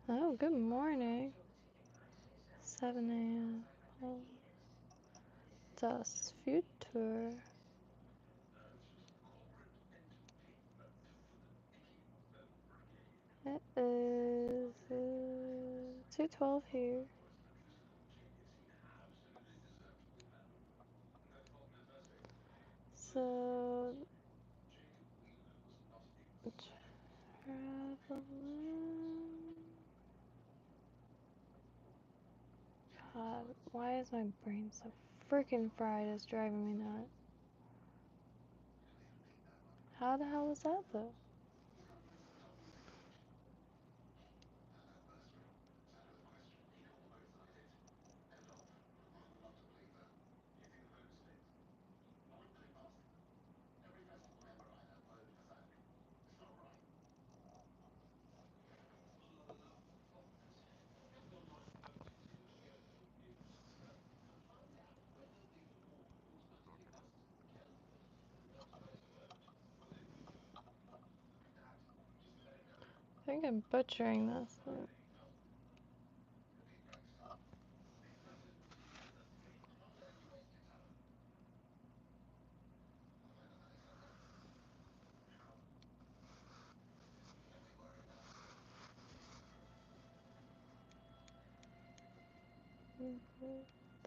Oh, good morning. 7 a.m. Oh, das Futur. It is 2:12 here. So, traveling. God, why is my brain so freaking fried? It's driving me nuts. How the hell is that though? I think I'm butchering this.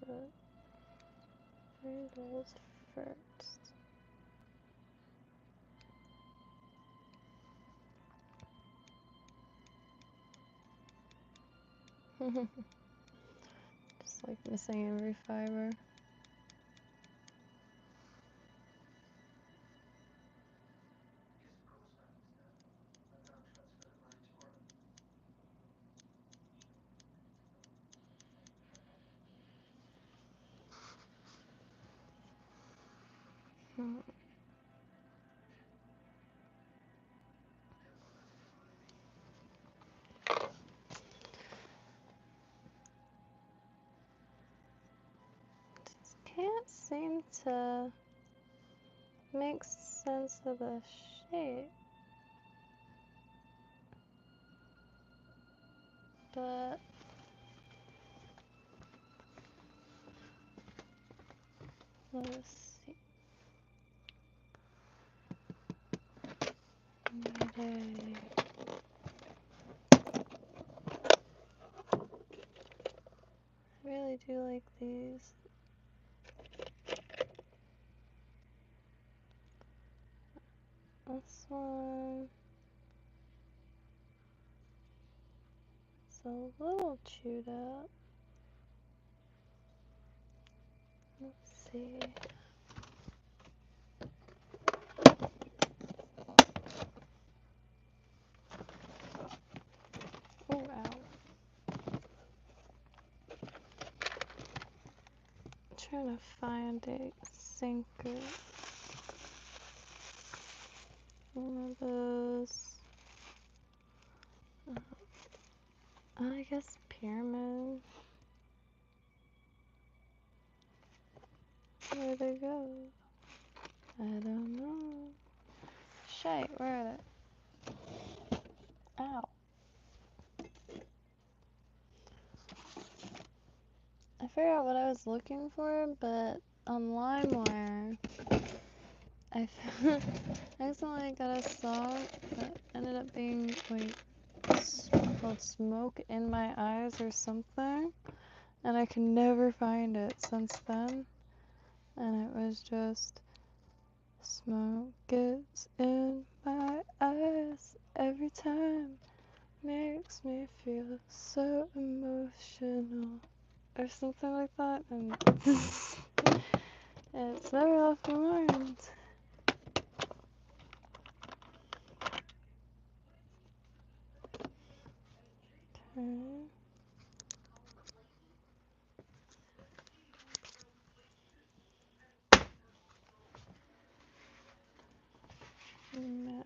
The titles first. Just like missing every fiber. Just can't seem to make sense of the shape. But let's see. Mayday. I really do like these. This one is a little chewed up. Let's see. Oh, ow. I'm trying to find a sinker. One of those. I guess pyramid. Where'd they go? I don't know. Shite, where are they? Ow. I figured out what I was looking for, but on LimeWire, I accidentally got a song that ended up being like called Smoke in My Eyes or something, and I can never find it since then. And it was just smoke gets in my eyes every time, makes me feel so emotional, or something like that, and it's never left my mind. Okay. Man.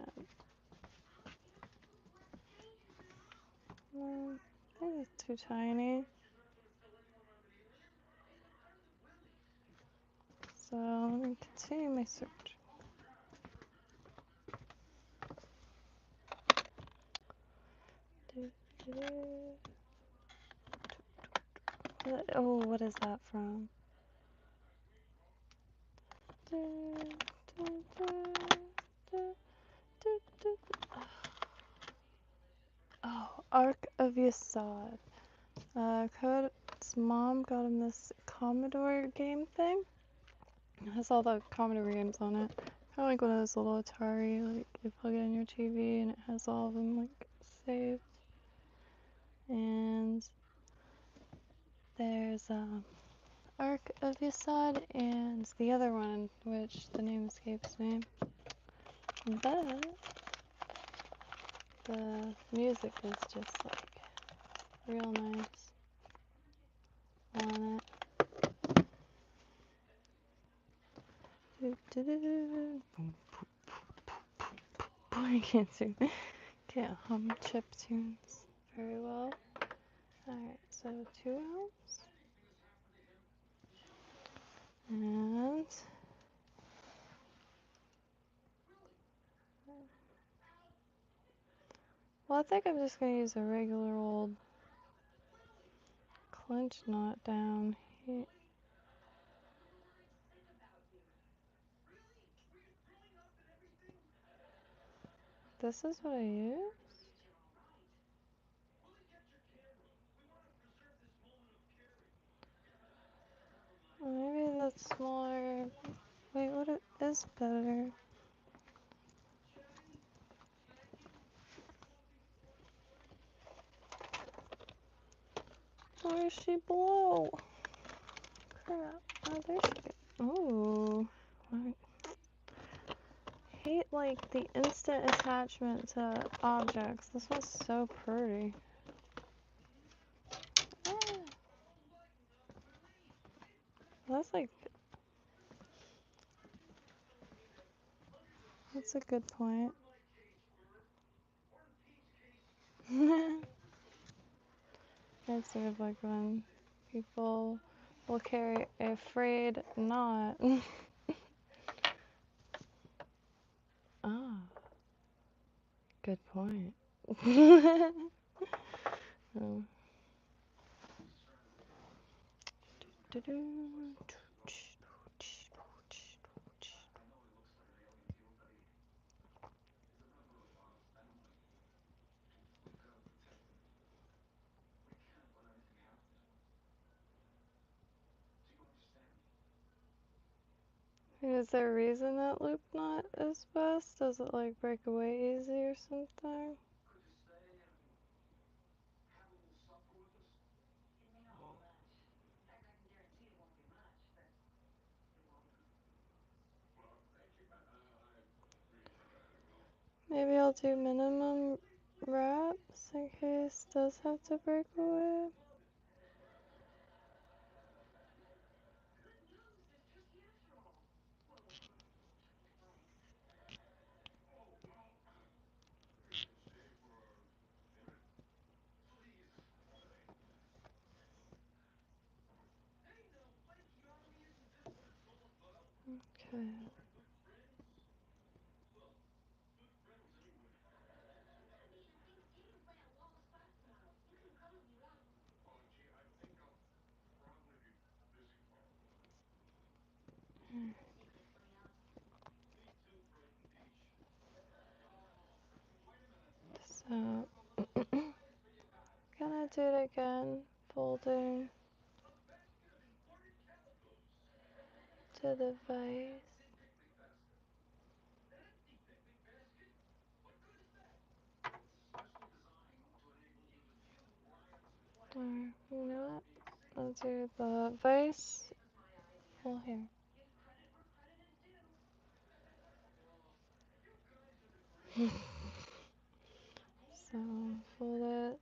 Well, I think it's too tiny. So let me continue my search. Oh, what is that from? Oh, Ark of Yasad. Code's mom got him this Commodore game thing. It has all the Commodore games on it. Kind of like one of those little Atari, like you plug it in your TV and it has all of them like saved. And there's Ark of Yasad and the other one, which the name escapes me. But the music is just like real nice on it. I can't hum chip tunes very well. Alright, so 2 ounce. And well, I think I'm just gonna use a regular old clinch knot down here. This is what I use? Maybe that's smaller. Wait, what is better? Where is she below? Crap. Oh, there she is. Oh. I hate like the instant attachment to objects. This one's so pretty. Ah. That's like, that's a good point. It's sort of like when people will carry a frayed knot. Ah, good point. Oh. Is there a reason that loop knot is best? Does it like break away easy or something? Maybe I'll do minimum wraps in case it does have to break away. Okay. So, gonna do it again, folding to the vise. Or, you know what? I'll do the vise. Well, here. So, fold it.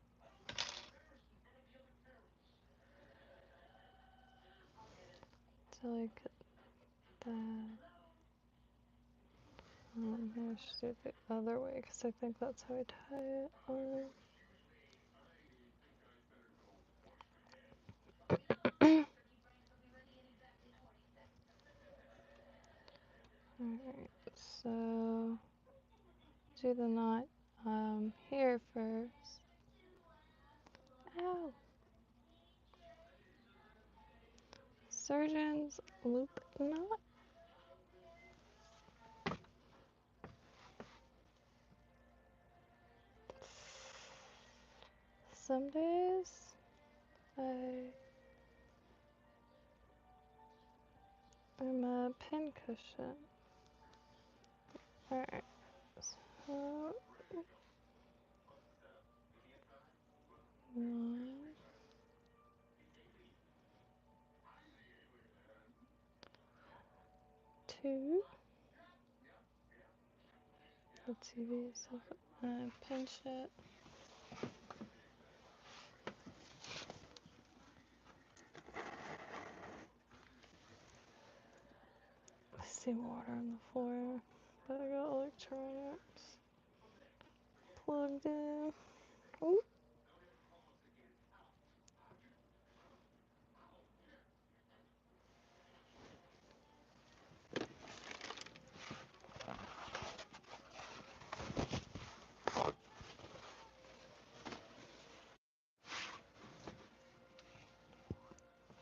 To like that. I should do it the other way because I think that's how I tie it on. Alright, so do the knot here first. Ow! Surgeon's loop knot. Some days I'm a pin cushion. Alright, so 1, 2. Let's see these. Pinch it. I see water on the floor, but I got electronics plugged in. Ooh.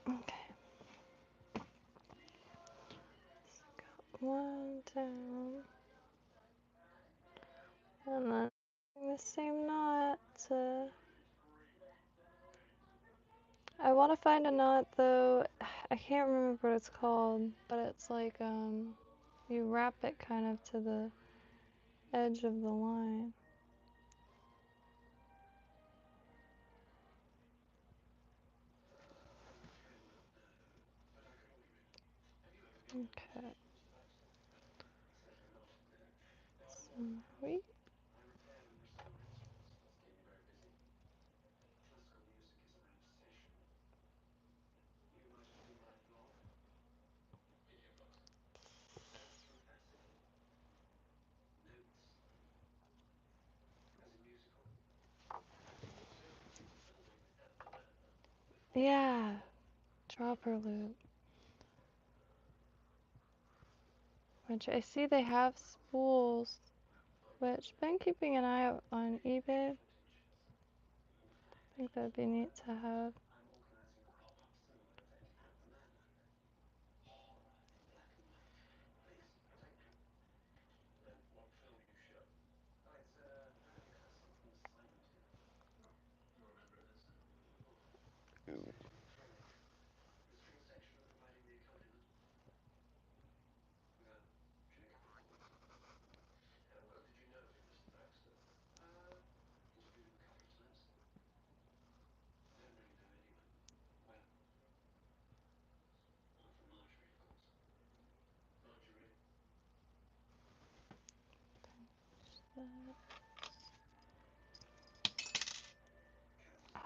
Okay. One down. And then the same knot. I want to find a knot though. I can't remember what it's called, but it's like you wrap it kind of to the edge of the line. Okay. Some wheat. Yeah. Dropper loop. Which I see they have spools. Which been keeping an eye out on eBay. I think that'd be neat to have.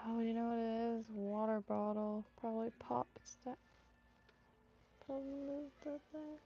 Oh, you know what it is? Water bottle. Probably popped that. Probably lived up there.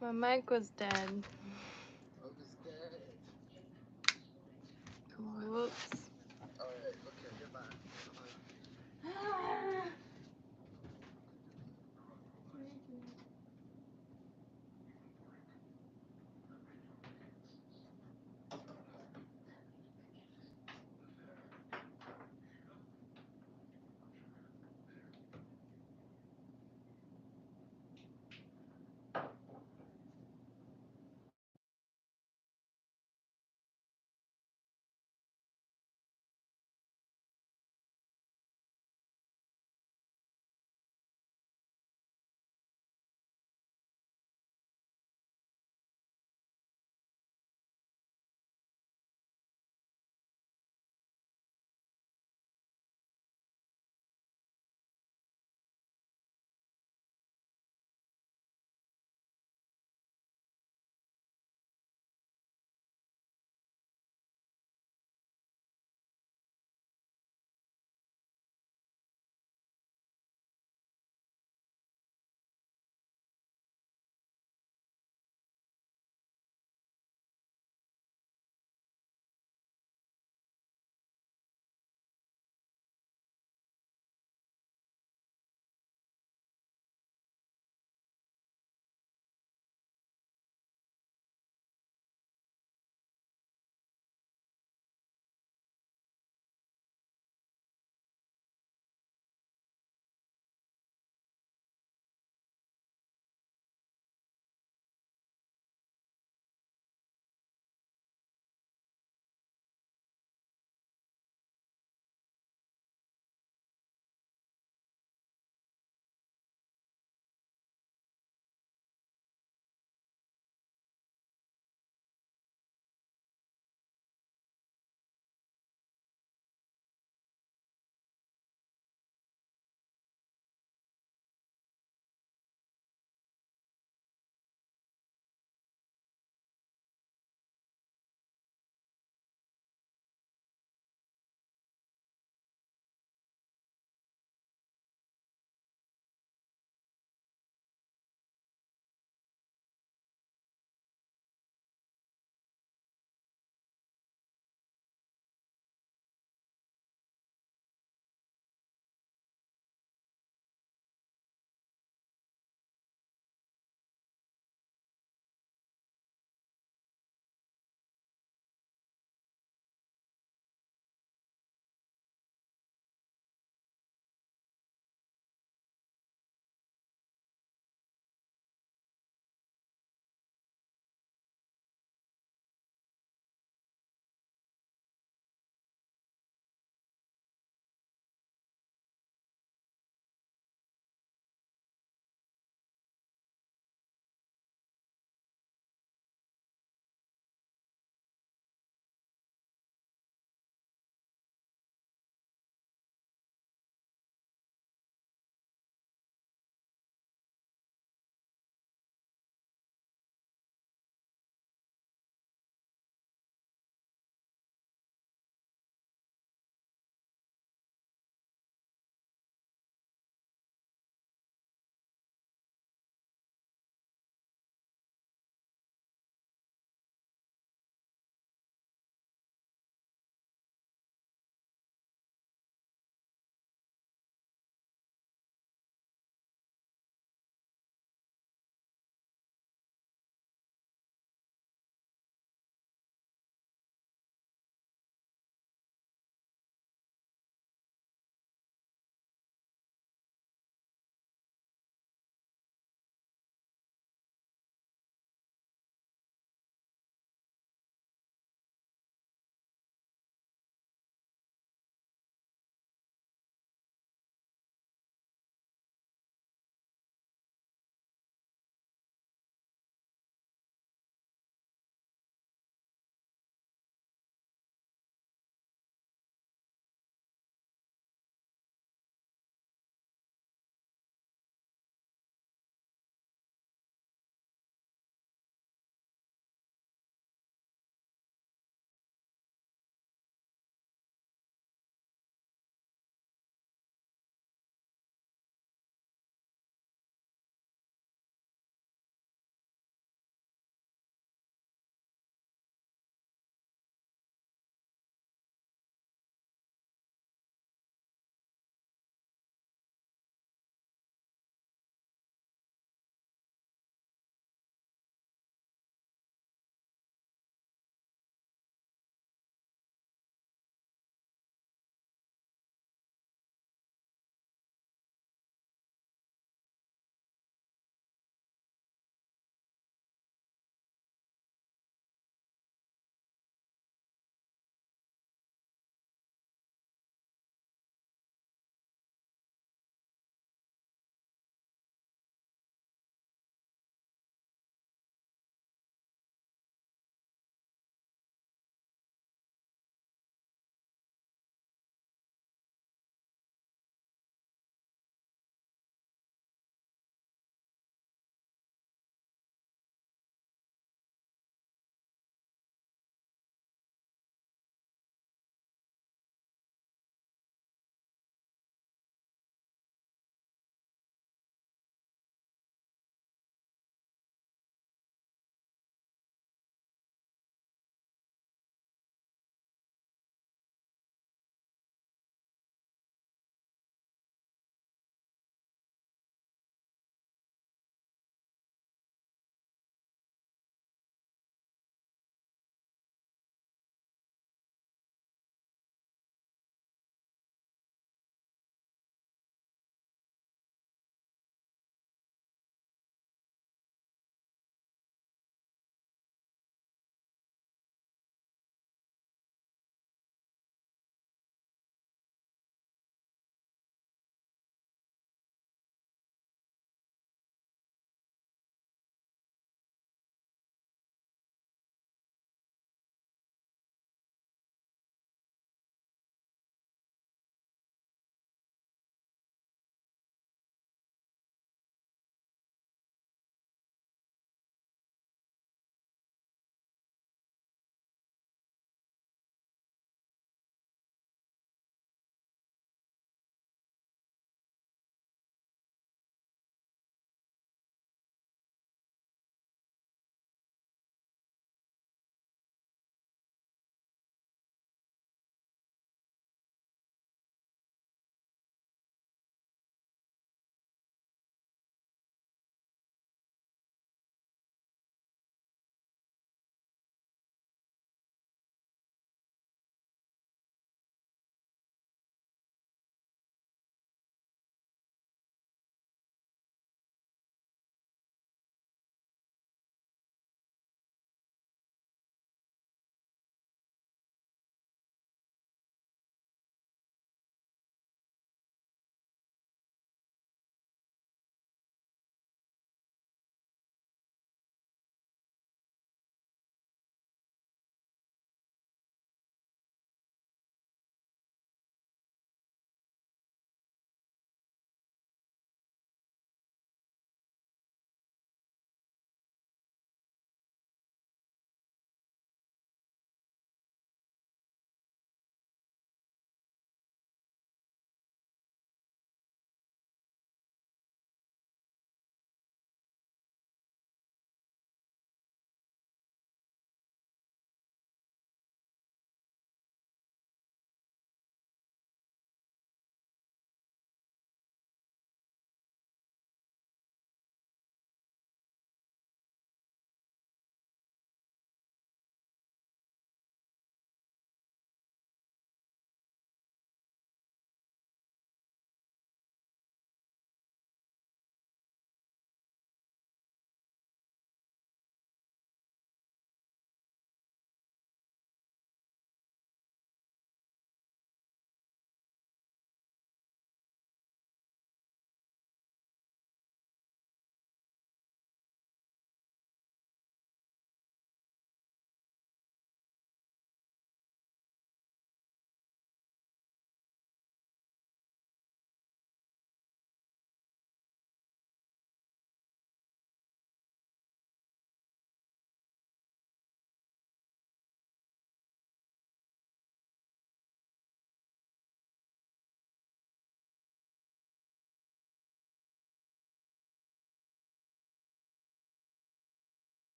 My mic was dead. Whoops.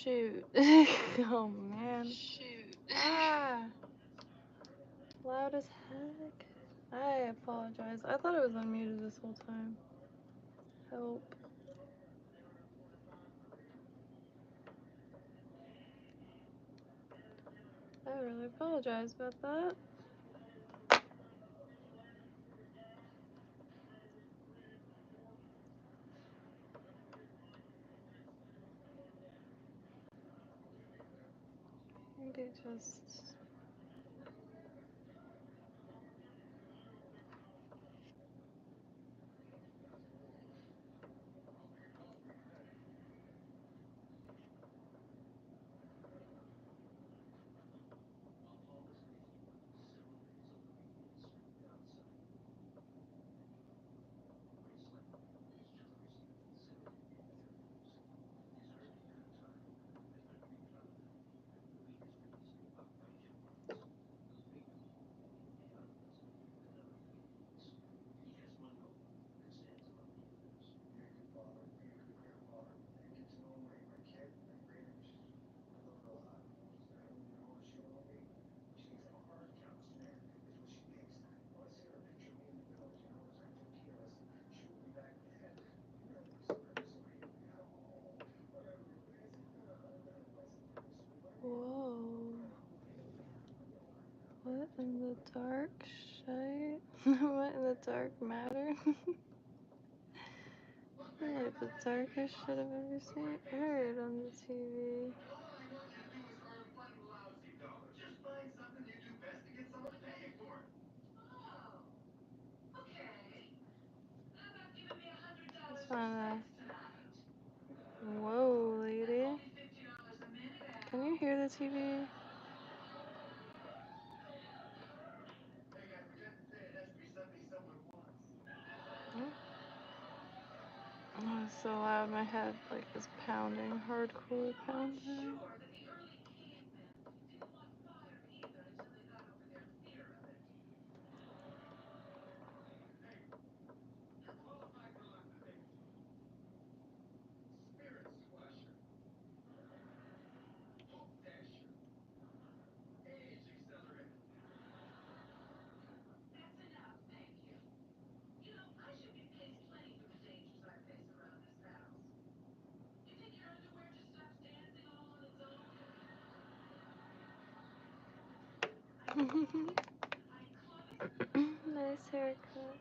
Shoot. Oh man. Shoot. Ah. Loud as heck. I apologize. I thought it was unmuted this whole time. Help. I really apologize about that. Maybe just... Whoa. What in the dark shite? What in the dark matter? Like the darkest shit I've ever seen. Heard on the TV. Just wanna... Whoa, lady. Can you hear the TV? Oh, it's so loud. My head like is pounding, hardcore pounding. Nice haircut.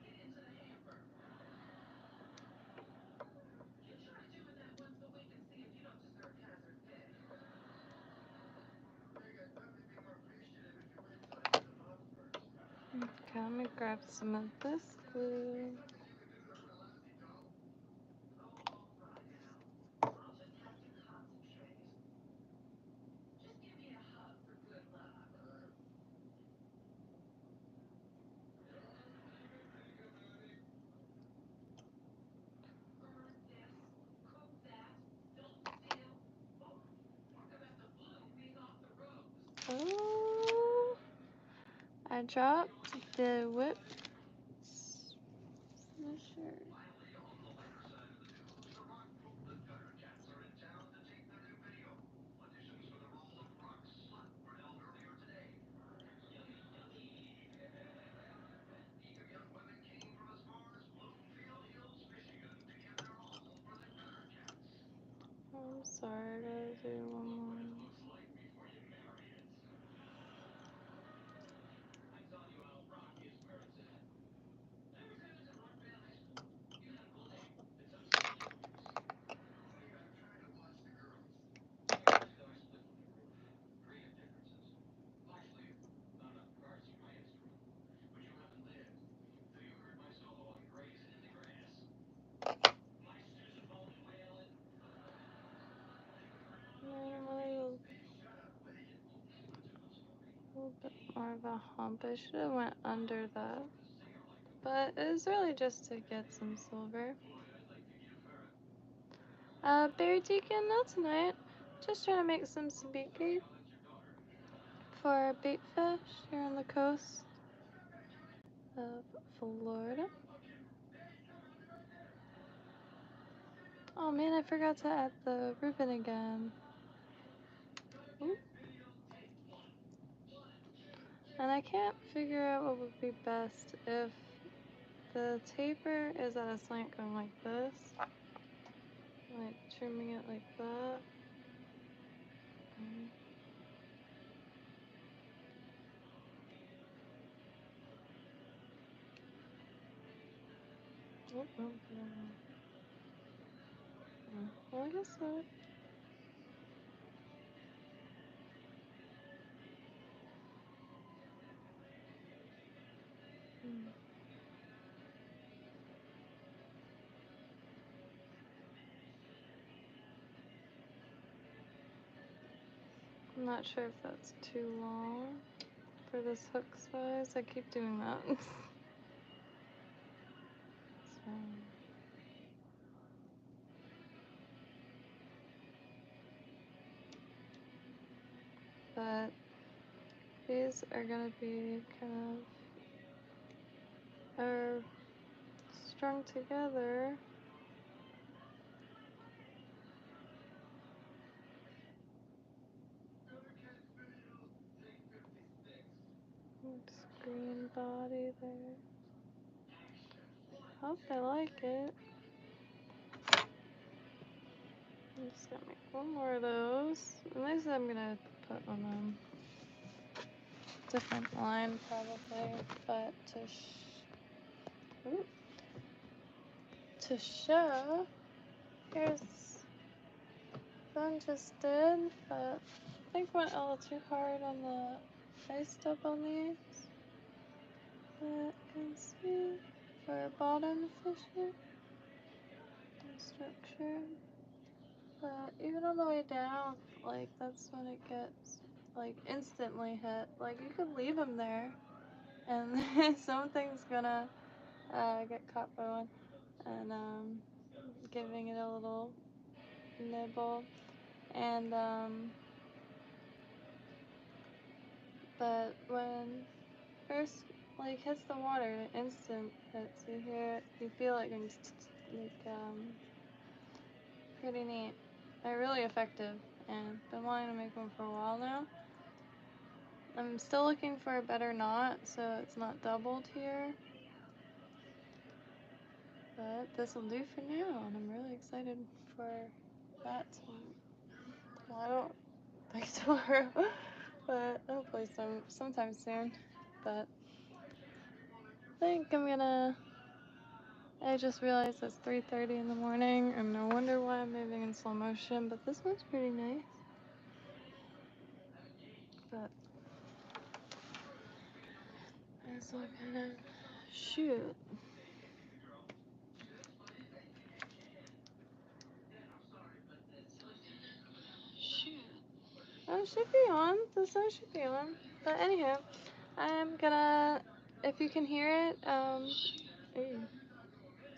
Okay, let me grab some of this glue. Oh, I dropped the whip smasher. I'm sorry, I gotta do one more. A little bit more of a hump. I should have went under that. But it was really just to get some silver. Berry Deacon, not tonight. Just trying to make some sabiki for bait fish here on the coast of Florida. Oh man, I forgot to add the ribbon again. Oop. And I can't figure out what would be best if the taper is at a slant going like this, like trimming it like that. Oh, oh, well, I guess so. I'm not sure if that's too long for this hook size. I keep doing that. So. But these are gonna be kind of are strung together. Green body there. Hope they like it. I'm just gonna make one more of those. And these I'm gonna put on a different line probably, but to show, here's one just did, but I think went a little too hard on the face stub on these. But you can see for bottom fishing structure. But even on the way down, like that's when it gets like instantly hit. Like you could leave them there, and something's gonna get caught by one, and giving it a little nibble, and but when first like hits the water, instant hits. You hear it, you feel it going pretty neat. They're really effective, and been wanting to make one for a while now. I'm still looking for a better knot so it's not doubled here, but this will do for now, and I'm really excited for that. Well, I don't think tomorrow, but hopefully sometime soon. But I think I just realized it's 3:30 in the morning, and no wonder why I'm moving in slow motion, but this one's pretty nice. But so I'm gonna shoot. Oh, it should be on. The sun should be on. But anyhow, I'm gonna, if you can hear it,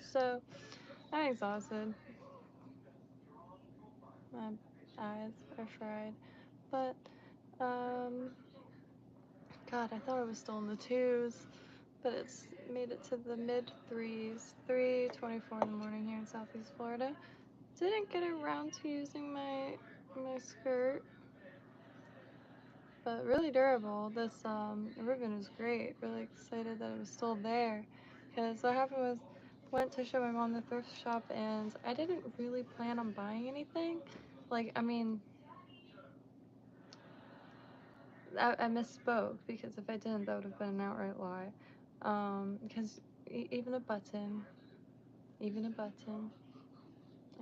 so I'm exhausted. My eyes are fried. But, God, I thought I was still in the twos, but it's made it to the mid threes, 3:24 in the morning here in Southeast Florida. Didn't get around to using my skirt, but really durable. This ribbon is great. Really excited that it was still there, because what happened was went to show my mom the thrift shop, and I didn't really plan on buying anything. Like, I mean, I misspoke, because if I didn't, that would have been an outright lie. Because even a button, I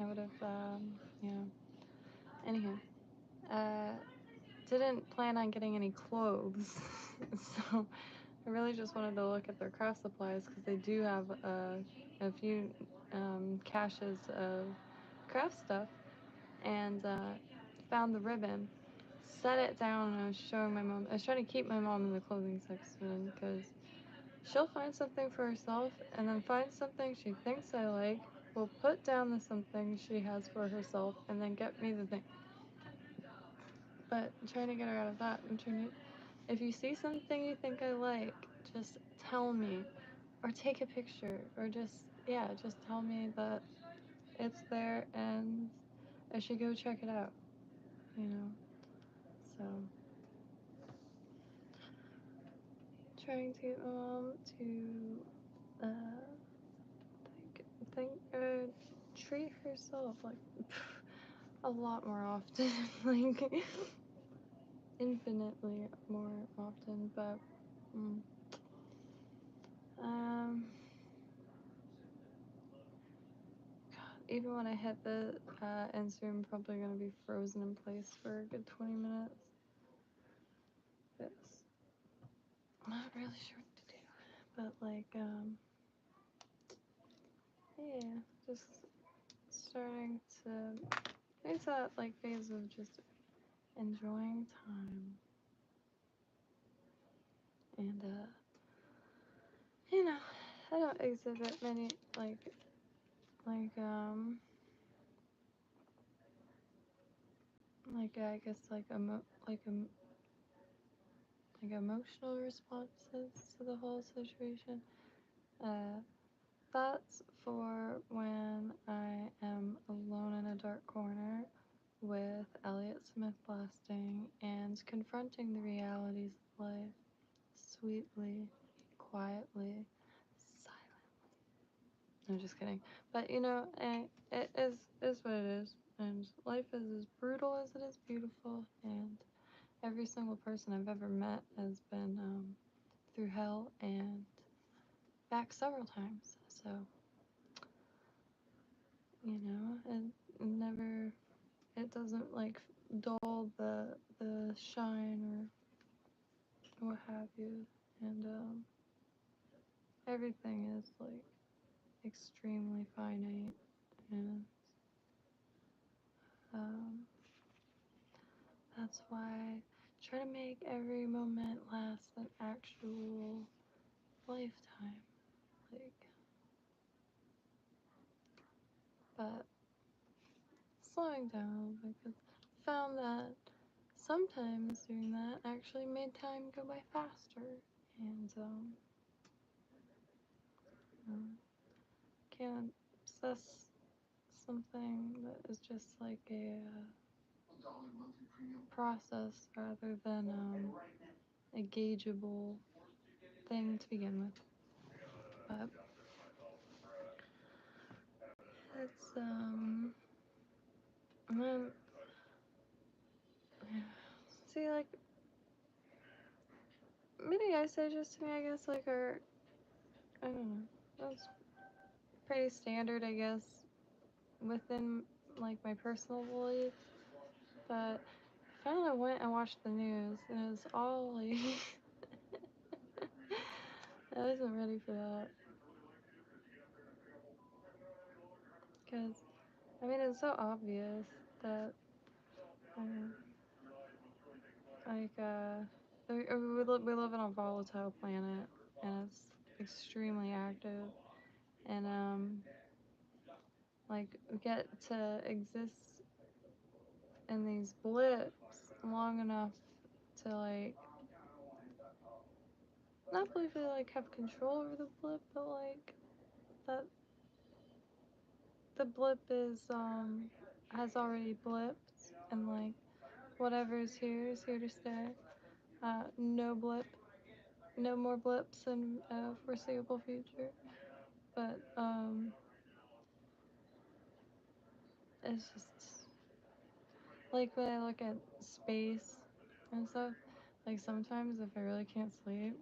would have, Anyhow, didn't plan on getting any clothes, so I really just wanted to look at their craft supplies, because they do have a few caches of craft stuff, and found the ribbon, set it down, and I was showing my mom. I was trying to keep my mom in the clothing section, because she'll find something for herself and then find something she thinks I like, will put down the something she has for herself, and then get me the thing. But I'm trying to get her out of that. If you see something you think I like, just tell me, or take a picture, or just tell me that it's there and I should go check it out, you know. so trying to get my mom to treat herself like a lot more often, like infinitely more often, but even when I hit the end soon, I'm probably gonna be frozen in place for a good 20 minutes. It's I'm not really sure what to do, but like yeah, just starting to it's that like phase of just enjoying time, and you know, I don't exhibit many I guess like emotional responses to the whole situation. That's for when I am alone in a dark corner with Elliott Smith blasting and confronting the realities of life sweetly, quietly, silently. I'm just kidding. But you know, it is what it is. And life is as brutal as it is beautiful. And every single person I've ever met has been through hell and back several times. So, you know, it doesn't like dull the shine or what have you. And everything is like extremely finite, and um, that's why I try to make every moment last an actual lifetime. Like, but slowing down a little bit, because I found that sometimes doing that actually made time go by faster, and can't obsess something that is just like a process rather than a gaugeable thing to begin with. But it's and then see like mini ice ages to me, I guess, like are I don't know, that's pretty standard, I guess, within like my personal beliefs. But I finally went and watched the news, and it was all like I wasn't ready for that, because I mean it's so obvious that um, like we live on a volatile planet, and it's extremely active, and like we get to exist in these blips long enough to like not believe we like have control over the blip, but like that the blip has already blipped, and like whatever is here to stay. No blip, no more blips in foreseeable future. But it's just like when I look at space and stuff. Like sometimes if I really can't sleep,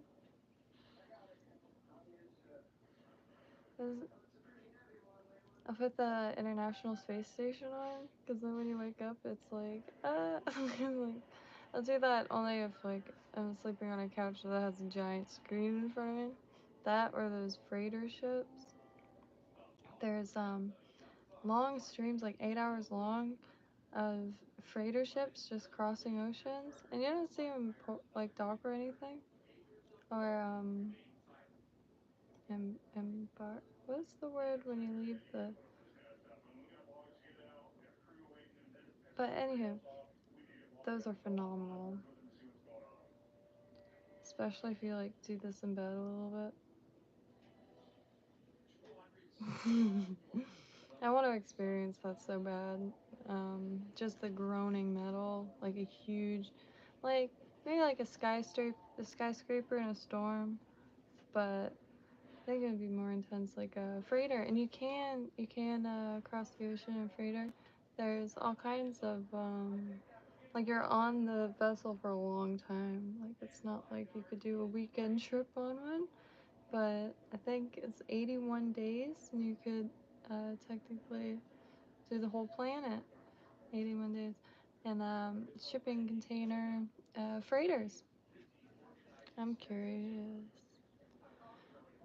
I'll put the International Space Station on, because then when you wake up, it's like, like, I'll do that only if, like, I'm sleeping on a couch that has a giant screen in front of me. That or those freighter ships. There's, long streams, like 8 hours long, of freighter ships just crossing oceans, and you don't see them, like, dock or anything. Or, what's the word when you leave the... But anywho, those are phenomenal. Especially if you like do this in bed a little bit. I want to experience that so bad. Just the groaning metal, like a huge, like maybe like a skyscraper in a storm, but I think it'd be more intense, like a freighter. And you can cross the ocean in a freighter. There's all kinds of like you're on the vessel for a long time. Like it's not like you could do a weekend trip on one, but I think it's 81 days, and you could technically do the whole planet. 81 days, and shipping container freighters. I'm curious.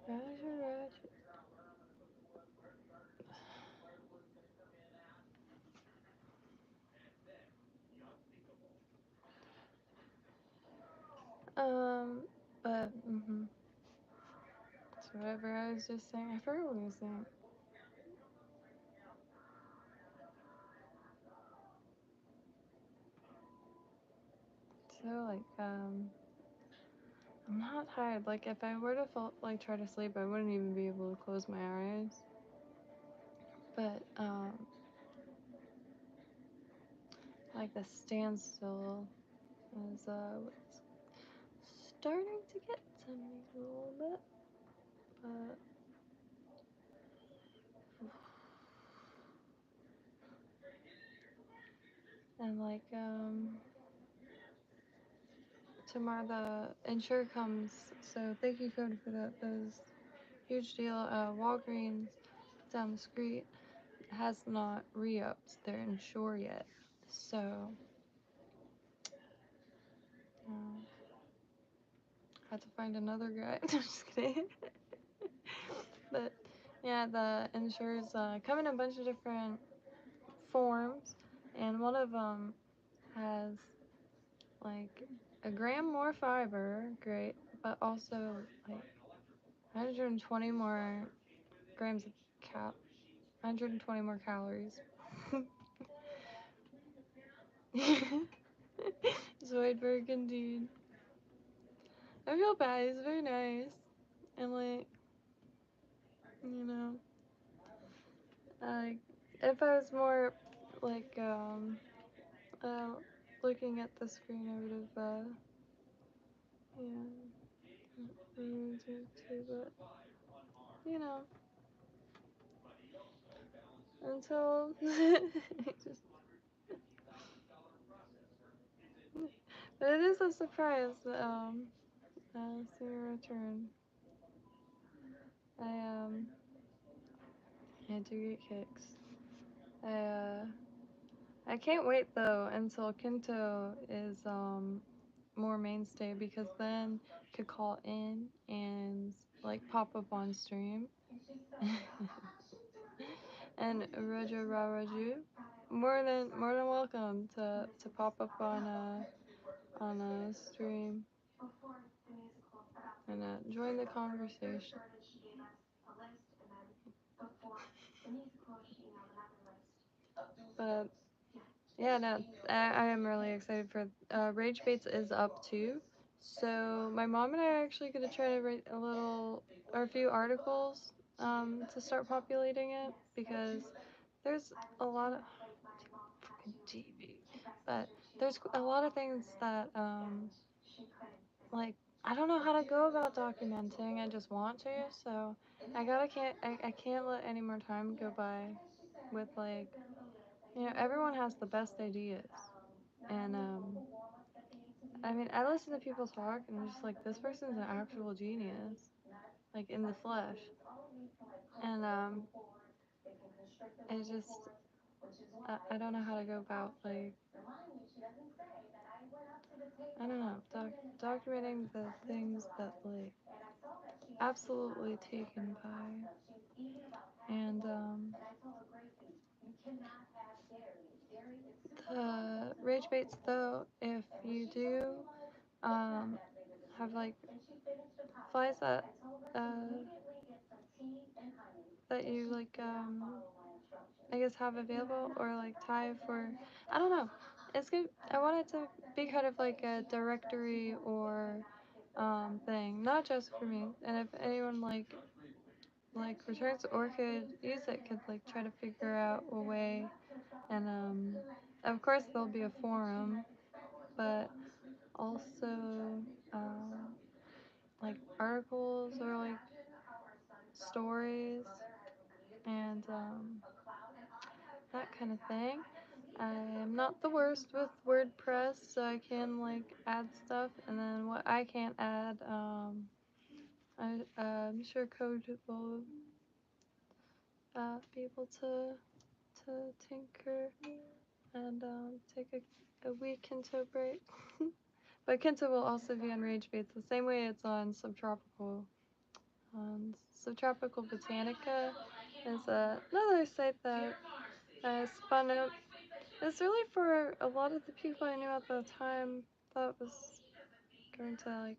Roger, Roger. But so whatever I was just saying, I forgot what I was saying. So like I'm not tired. Like if I were to like try to sleep, I wouldn't even be able to close my eyes. But like the standstill is what's starting to get to me a little bit. But and like tomorrow the insure comes, so thank you Cody for that. That was a huge deal. Walgreens down the street has not re-upped their insure yet, so I had to find another guy. I'm just kidding. But yeah, the insurers come in a bunch of different forms, and one of them has like a gram more fiber, great, but also like 120 more grams of 120 more calories. Zoidberg indeed. I feel bad, he's very nice. And like, you know, like if I was more like uh looking at the screen, I would have yeah, too, but you know, until just, but it is a surprise seeing your return. I I do get kicks. I can't wait though until Kinto is more mainstay, because then I could call in and like pop up on stream. And Roger Raju, more than welcome to pop up on a stream and join the conversation. But yeah, no, I am really excited for Rage Baits is up too. So my mom and I are actually gonna try to write a little or a few articles to start populating it, because there's a lot of TV, but there's a lot of things that like I don't know how to go about documenting. I just want to, so I can't let any more time go by with like, you know, everyone has the best ideas, and I mean, I listen to people talk and I'm just like, this person's an actual genius, like in the flesh. And I just I don't know how to go about like, I don't know, documenting the things that like absolutely taken by. And the rage baits though, if you do um have like flies uh that you like I guess have available, or like tie for, I don't know, it's good. I want it to be kind of like a directory or thing, not just for me. And if anyone like returns or could use it, could like try to figure out a way. And of course there'll be a forum, but Also, like articles or like stories and that kind of thing. I'm not the worst with WordPress, so I can like add stuff, and then what I can't add, I'm sure code will be able to tinker and take a wee Kinto break. But Kinto will also be on RageBaits the same way it's on Subtropical. Subtropical Botanica is another site that spun up. It's really for a lot of the people I knew at the time that was going to like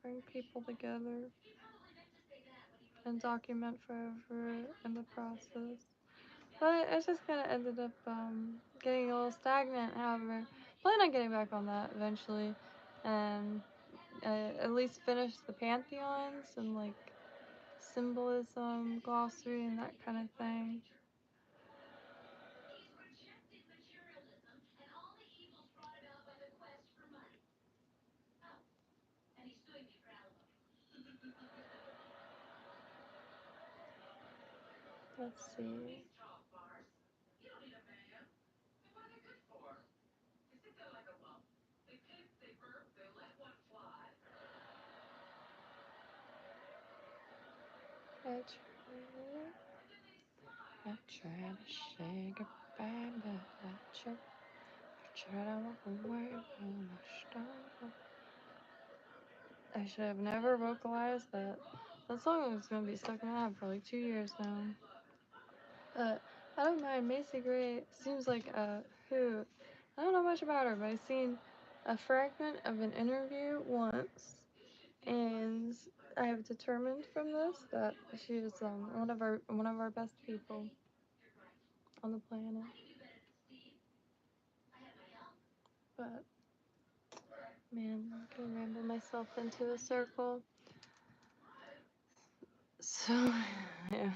bring people together and document forever in the process. But it just kind of ended up getting a little stagnant. However, plan on getting back on that eventually, and at least finish the pantheons and like symbolism, glossary, and that kind of thing. Let's see. I try to say goodbye, but I choke. I try to walk away, but I stumble. I should have never vocalized that. That song is gonna be stuck in my head for like 2 years now. But I don't mind. Macy Gray seems like who. I don't know much about her, but I've seen a fragment of an interview once, and I have determined from this that she is one of our best people on the planet. But man, I can ramble myself into a circle. So yeah.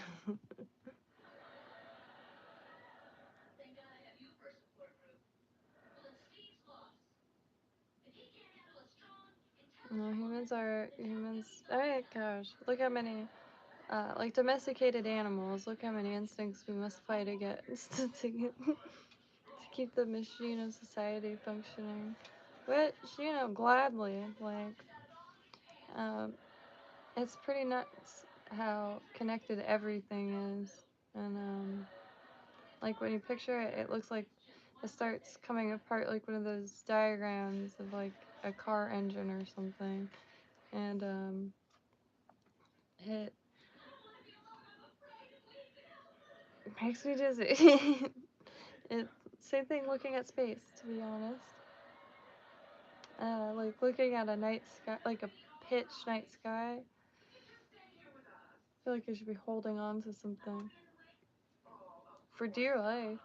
No, humans. Oh gosh, look how many like domesticated animals. Look how many instincts we must fight against to keep the machine of society functioning. Which gladly. Like, um, it's pretty nuts how connected everything is, and like when you picture it, it looks like it starts coming apart like one of those diagrams of like a car engine or something, and it makes me dizzy. It's same thing looking at space, to be honest. Like looking at a night sky, like a pitch night sky. I feel like I should be holding on to something for dear life.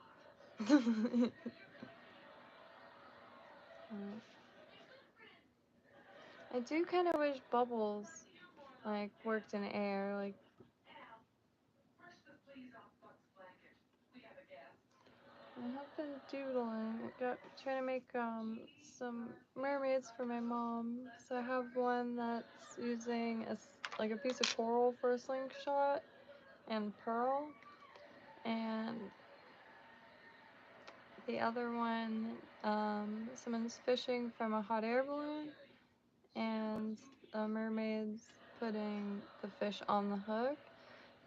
I do kind of wish bubbles like worked in air. Like I have been doodling. Trying to make some mermaids for my mom. So I have one that's using like a piece of coral for a slingshot and pearl, and the other one, someone's fishing from a hot air balloon, and the mermaid's putting the fish on the hook.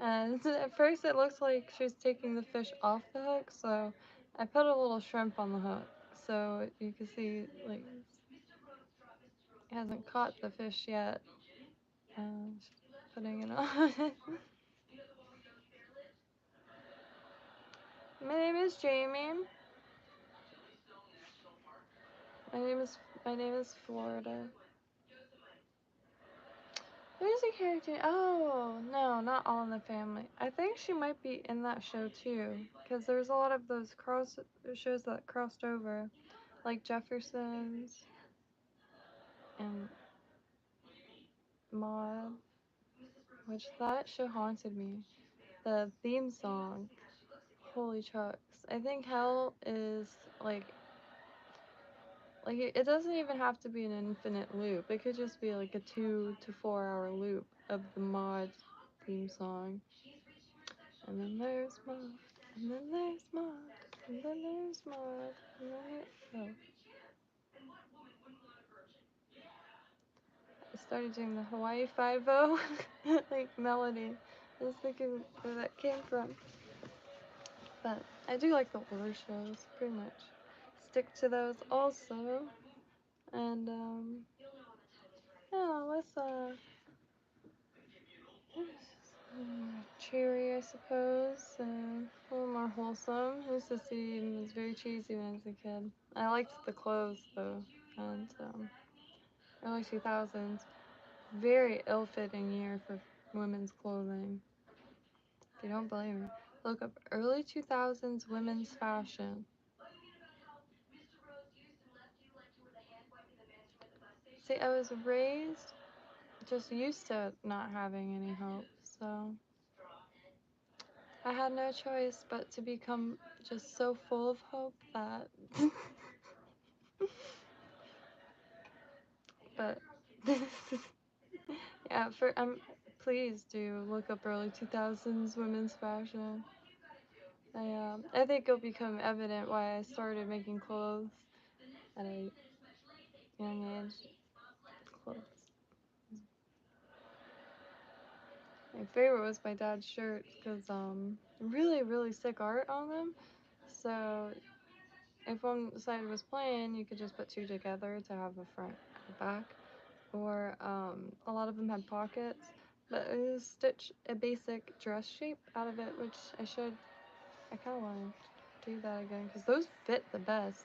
And at first it looks like she's taking the fish off the hook, so I put a little shrimp on the hook. So you can see, like, it hasn't caught the fish yet. She's putting it on. My name is Jamie. My name is Florida. There's a character. Oh, no, not All in the Family. I think she might be in that show too, because there's a lot of those shows that crossed over, like Jeffersons and Maude, which that show haunted me. The theme song, holy chucks. I think Hell is like Like, it doesn't even have to be an infinite loop. It could just be like a 2 to 4 hour loop of the mod theme song. And then there's mod, and then there's mod, and then there's mod, and then I started doing the Hawaii 5-0 like melody. I was thinking where that came from. But I do like the horror shows, pretty much. Stick to those also. And yeah, let's cheery, I suppose, and a little more wholesome. I used to see him as very cheesy when I was a kid. I liked the clothes though, and early 2000s, very ill-fitting year for women's clothing. If you don't believe me, look up early 2000s women's fashion. See, I was raised just used to not having any hope, so I had no choice but to become just so full of hope that but yeah, please do look up early 2000s women's fashion. I think it'll become evident why I started making clothes at a young age. Clothes. My favorite was my dad's shirts because really sick art on them. So if one side was plain, you could just put two together to have a front and a back. Or a lot of them had pockets, but it was stitch a basic dress shape out of it, which I kind of want to do that again because those fit the best.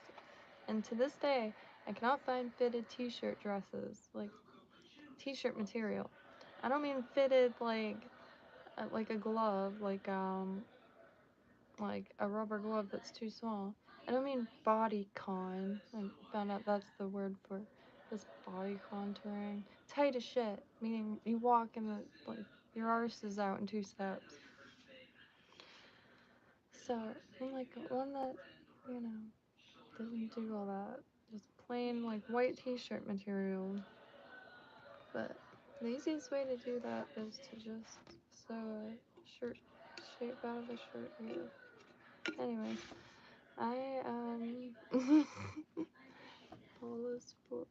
And to this day, I cannot find fitted t-shirt dresses, like t-shirt material. I don't mean fitted like a glove, like a rubber glove that's too small. I don't mean bodycon. I found out that's the word for this body contouring. Tight as shit, meaning you walk and like your arse is out in 2 steps. So I'm like one that didn't do all that. Just plain like white t-shirt material. But the easiest way to do that is to just sew a shirt shape out of a shirt here. Anyway, I polo sport.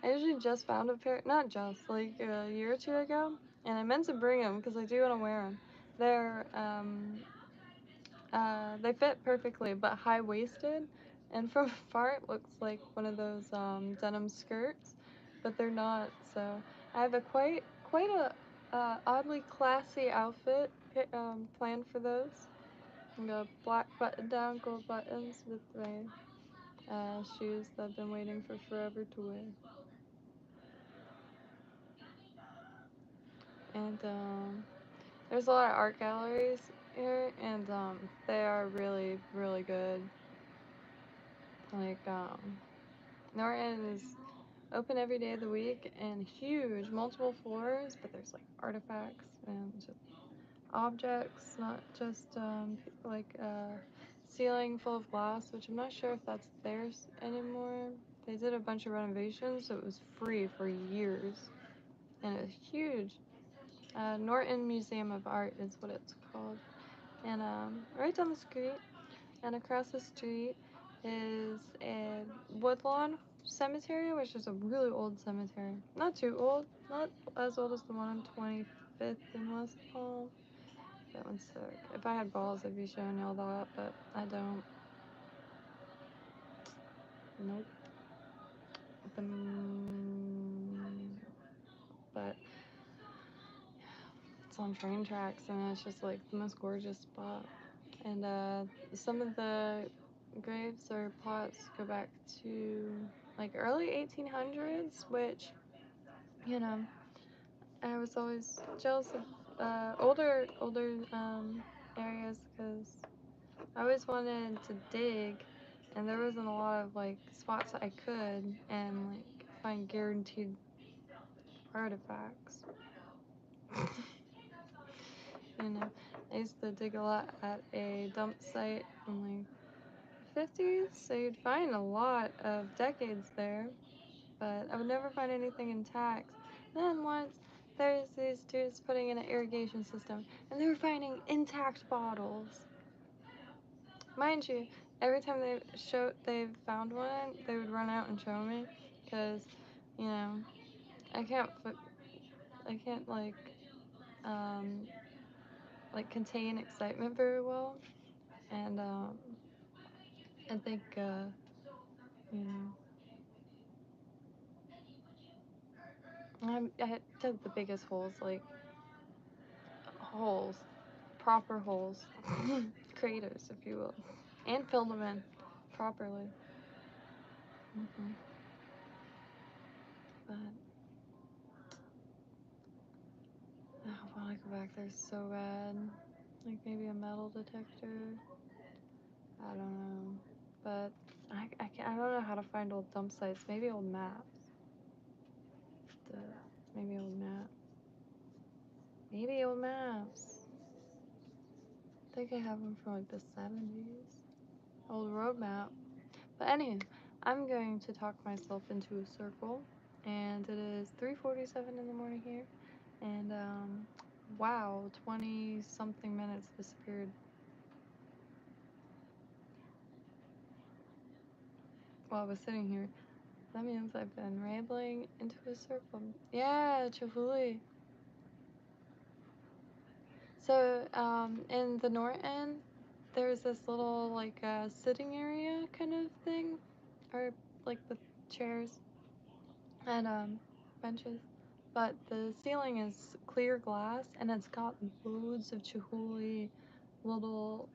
I actually just found a pair, not just, like a year or two ago, and I meant to bring them because I do want to wear them. They're they fit perfectly, but high-waisted, and from afar it looks like one of those denim skirts, but they're not. So I have a quite a oddly classy outfit planned for those. I got a black button-down, gold buttons with my shoes that I've been waiting for forever to wear. And there's a lot of art galleries here, and they are really good. Like Norton is open every day of the week and huge, multiple floors, but there's like artifacts and just objects, not just like ceiling full of glass, which I'm not sure if that's theirs anymore. They did a bunch of renovations, so it was free for years, and it's huge. Norton Museum of Art is what it's called. And right down the street and across the street is a Woodlawn Cemetery, which is a really old cemetery. Not too old, not as old as the one on 25th in West Palm. That one's sick. If I had balls, I'd be showing y'all that, but I don't. Nope. But it's on train tracks, and it's just like the most gorgeous spot. And some of the graves or plots go back to like early 1800s, which, you know, I was always jealous of older areas because I always wanted to dig, and there wasn't a lot of like spots that I could and like find guaranteed artifacts. You know, I used to dig a lot at a dump site and like 50s, so you'd find a lot of decades there, but I would never find anything intact. Then once there's these dudes putting in an irrigation system, and they were finding intact bottles. Mind you, every time they found one, they would run out and show me, because, you know, I can't like contain excitement very well, and I think you know, I dug the biggest holes, like holes, proper holes, craters, if you will, and filled them in properly. But I want to go back there so bad. Like maybe a metal detector. I don't know. But I don't know how to find old dump sites. Maybe old maps. Maybe old maps. Maybe old maps. I think I have them from like the 70s. Old road map. But anyway, I'm going to talk myself into a circle. And it is 3:47 in the morning here. And wow, 20 something minutes disappeared. While I was sitting here. That means I've been rambling into a circle. Yeah, Chihuly. So, in the Norton, there's this little, like, sitting area kind of thing, or, like, the chairs and, benches. But the ceiling is clear glass, and it's got loads of Chihuly little,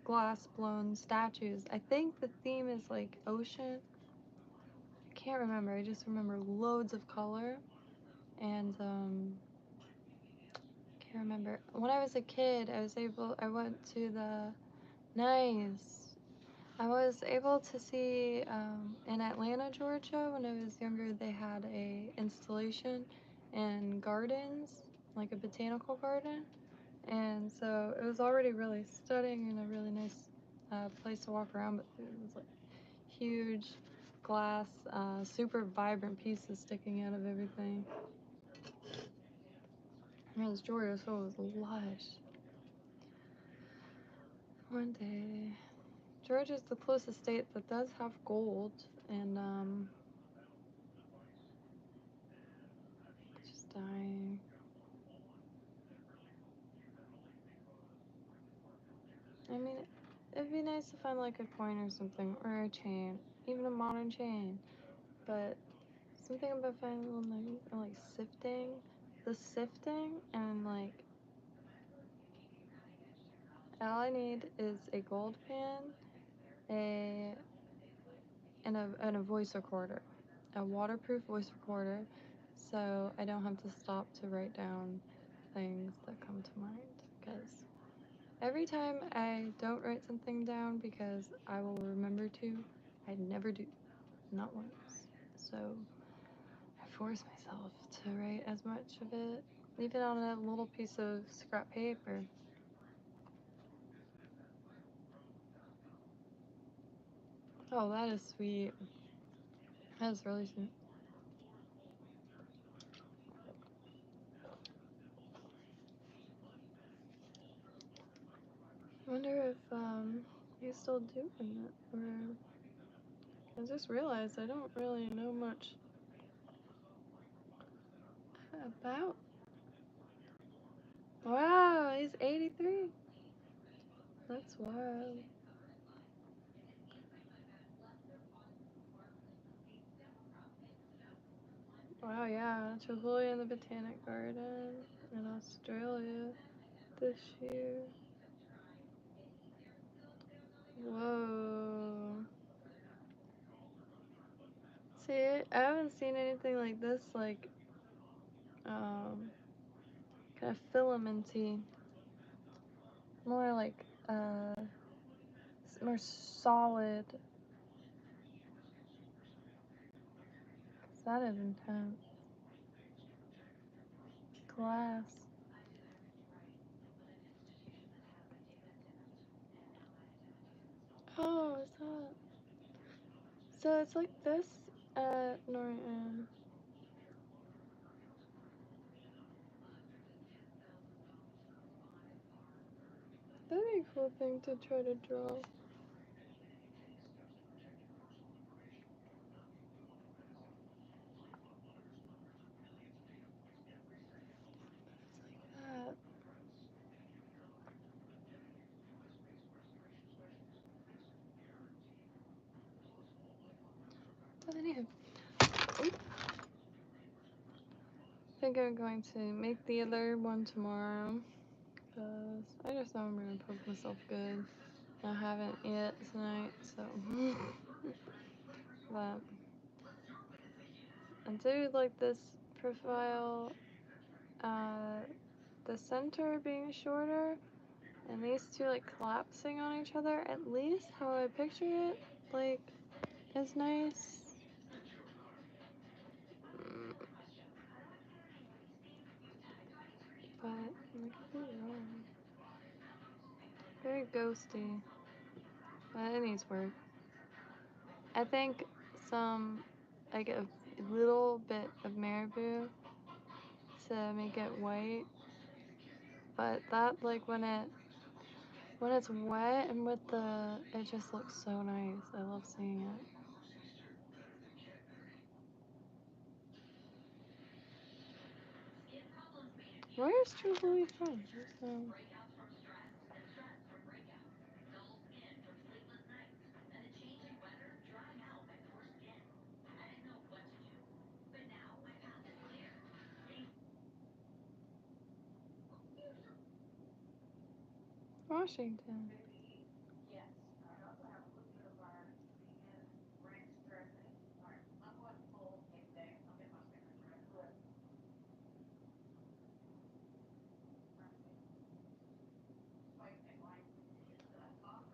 glass-blown statues. I think the theme is, like, ocean. I can't remember. I just remember loads of color, and, can't remember. When I was a kid, I went to I was able to see, in Atlanta, Georgia, when I was younger, they had a installation in gardens, like a botanical garden. And so it was already really stunning and a really nice place to walk around, but it was like huge glass, super vibrant pieces sticking out of everything. It was Georgia, so it was lush. One day. Georgia's the closest state that does have gold, and just dying. I mean, it'd be nice to find like a coin or something, or a chain, even a modern chain. But something about finding one like sifting, and like all I need is a gold pan, and a voice recorder, a waterproof voice recorder, so I don't have to stop to write down things that come to mind, because every time I don't write something down because I will remember to, I never do, not once. So I force myself to write as much of it, even on a little piece of scrap paper. Oh, that is sweet. That is really sweet. I wonder if he's still doing it, or I just realized I don't really know much about. Wow, he's 83. That's wild. Wow, yeah, Chihuly in the Botanic Garden in Australia this year. Whoa. See, I haven't seen anything like this, like, kind of filamenty. More like, more solid. That is intense. Glass. is that? So it's like this at Norton. That'd be a cool thing to try to draw. That. But anyway, I think I'm going to make the other one tomorrow, because I just know I'm going to poke myself good. I haven't yet tonight, so. But I do like this profile, the center being shorter, and these two like collapsing on each other, at least how I picture it, like, is nice. But I could be wrong. Very ghosty. But it needs work. I think like a little bit of marabou to make it white. But that, like, when it's wet and it just looks so nice. I love seeing it. Where's Jubilee from? Washington.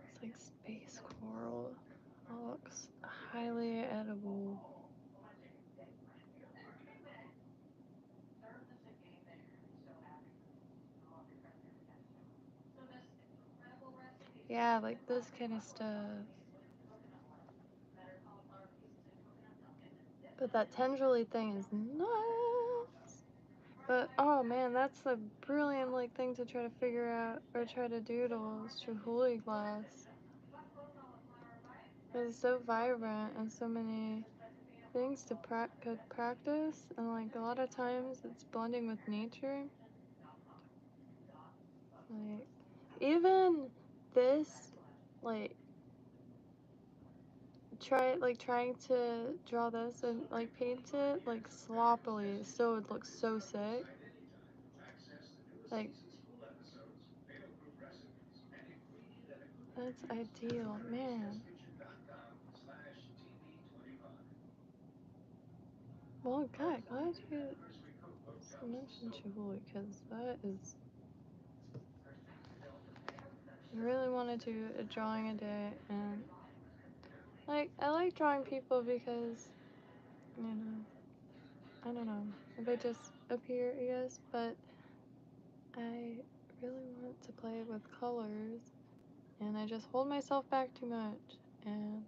It's like space coral. It looks highly edible. Yeah, like this kind of stuff. But that tendrily thing is nuts. But oh man, that's a brilliant like thing to try to figure out or try to doodle. Is Chihuly glass. It's so vibrant and so many things to could practice, and like a lot of times it's blending with nature. Like even this, like trying to draw this and like paint it like sloppily still would look so sick. Like that's ideal, man. Well, God, glad you mentioned Chihuly, because that is. I really want to do a drawing a day, and like I like drawing people because, you know, I don't know, they just appear, I guess, but I really want to play with colors, and I just hold myself back too much, and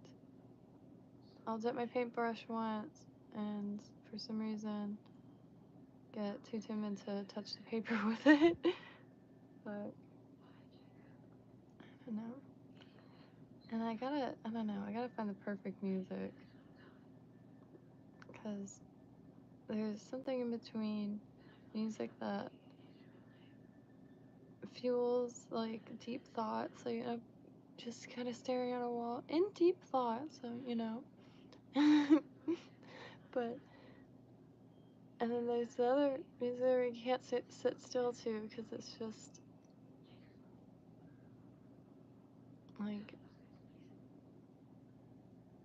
I'll dip my paintbrush once, and for some reason get too timid to touch the paper with it. But I don't know. And I don't know, I gotta find the perfect music, because there's something in between music that fuels like deep thought, so you know, just kind of staring at a wall in deep thought, so you know. But and then there's the other music where you can't sit still to, because it's just like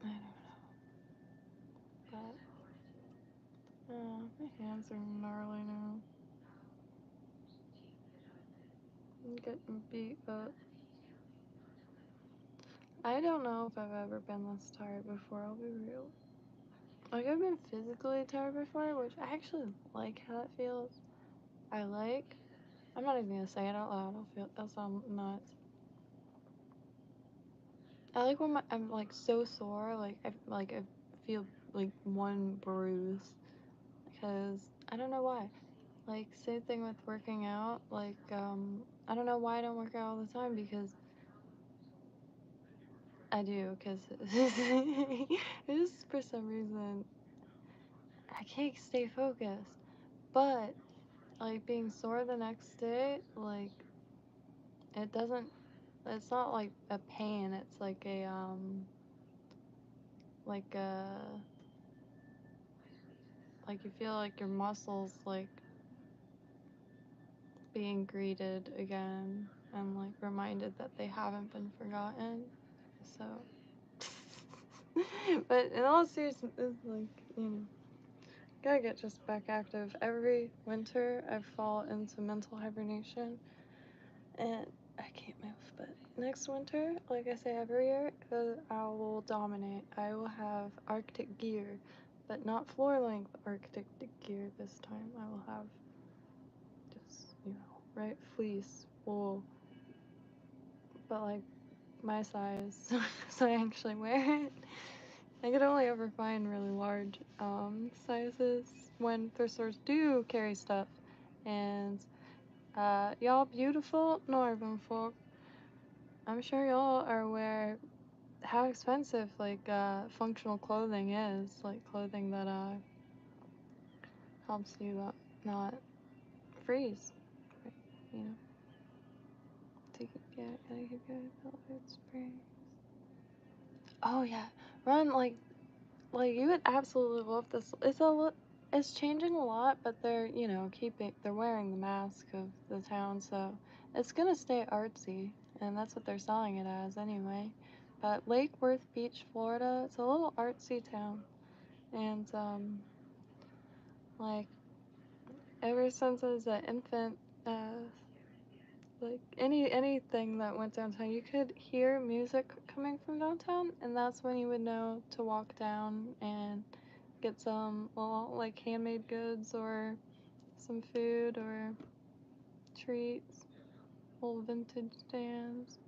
I don't know. But my hands are gnarly now. I'm getting beat up. I don't know if I've ever been this tired before, I'll be real. Like, I've been physically tired before, which I actually like how it feels. I'm not even gonna say it out loud, I'll sound nuts. I like when I'm like so sore, like I feel like one bruise, because I don't know why. Like same thing with working out. Like I don't know why I don't work out all the time, because I do, because just for some reason I can't stay focused. But like being sore the next day, like it doesn't. It's not like a pain. It's like a like a like you feel like your muscles like being greeted again and like reminded that they haven't been forgotten. So, but in all seriousness, it's like, you know, gotta get just back active. Every winter I fall into mental hibernation and I can't move. But next winter, like I say every year, I will dominate. I will have Arctic gear, but not floor length Arctic gear this time. I will have just, you know, right, fleece, wool, but like my size, so I actually wear it. I could only ever find really large sizes when thrift stores do carry stuff. And y'all beautiful Northern folk, I'm sure y'all are aware how expensive like functional clothing is, like clothing that helps you not freeze, you know. Gotta keep going, spring. Oh yeah, run like you would absolutely love this. It's changing a lot, but they're, you know, they're wearing the mask of the town, so it's gonna stay artsy, and that's what they're selling it as anyway. But Lake Worth Beach, Florida, it's a little artsy town, and like ever since I was an infant, like anything that went downtown, you could hear music coming from downtown, and that's when you would know to walk down and get some, well, like handmade goods or some food or treats, old vintage stands.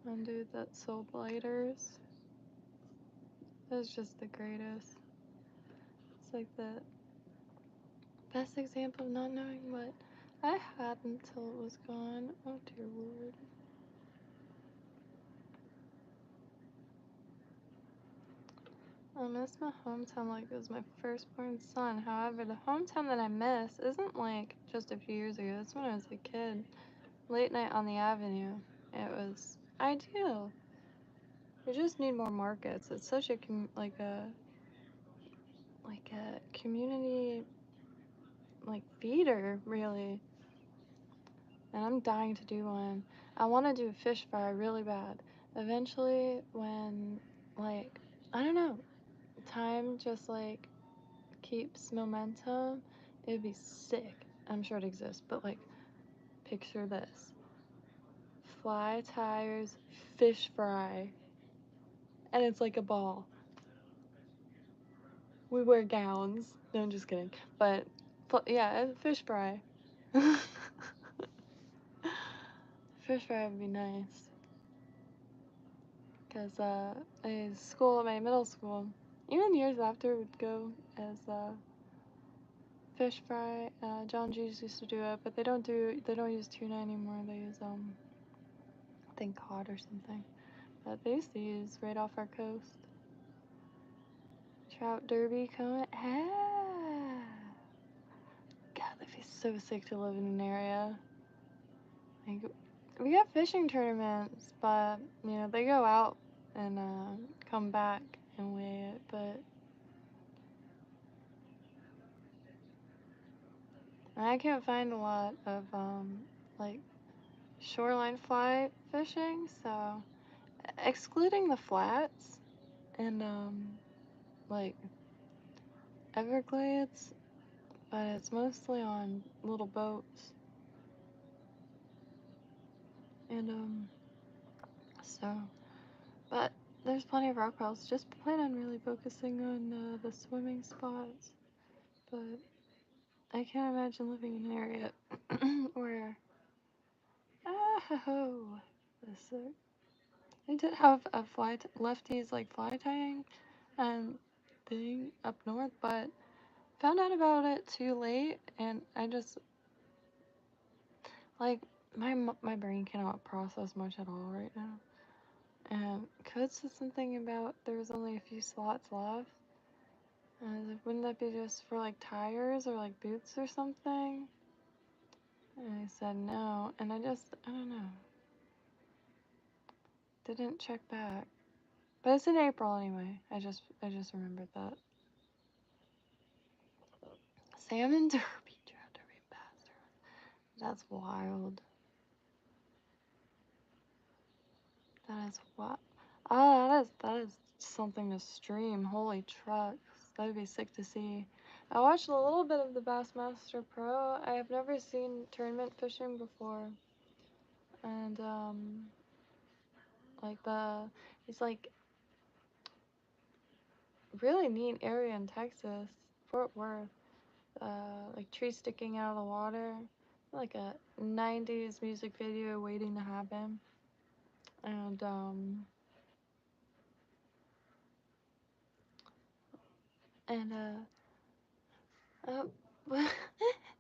One dude that sold lighters. It was just the greatest. It's like the best example of not knowing what I had until it was gone. Oh dear Lord. I miss my hometown like it was my firstborn son. However, the hometown that I miss isn't like just a few years ago. That's when I was a kid. Late night on the avenue. It was ideal. We just need more markets. It's such a like a community like feeder, really. And I'm dying to do one. I want to do a fish fry really bad. Eventually, when like I don't know, time just like keeps momentum, it'd be sick. I'm sure it exists, but like, picture this: fly tires, fish fry, and it's like a ball. We wear gowns. No, I'm just kidding. But yeah, fish fry. Fish fry would be nice. Cause my middle school, even years after, would go as fish fry. John G's used to do it, but they don't use tuna anymore. They use I think cod or something. But they used to use right off our coast. Trout derby coming. Ah. God, that'd be so sick to live in an area. Like, we got fishing tournaments, but you know they go out and come back and weigh it. But I can't find a lot of like shoreline fly fishing, so excluding the flats and like Everglades, but it's mostly on little boats. And so, but there's plenty of rock piles. Just plan on really focusing on the swimming spots. But I can't imagine living in an area where, oh, this I did have a lefties like fly tying and thing up north, but found out about it too late, and I just like my brain cannot process much at all right now. And Coach said something about there was only a few slots left. And I was like, wouldn't that be just for like tires or like boots or something? And I said no, and I don't know, didn't check back. But it's in April anyway. I just remembered that. Salmon Derby draft every bastard. That's wild. That is what. Oh, that is something to stream. Holy trucks. That would be sick to see. I watched a little bit of the Bassmaster Pro. I have never seen tournament fishing before. And like it's like really neat area in Texas, Fort Worth. Like trees sticking out of the water, like a 90s music video waiting to happen. And and and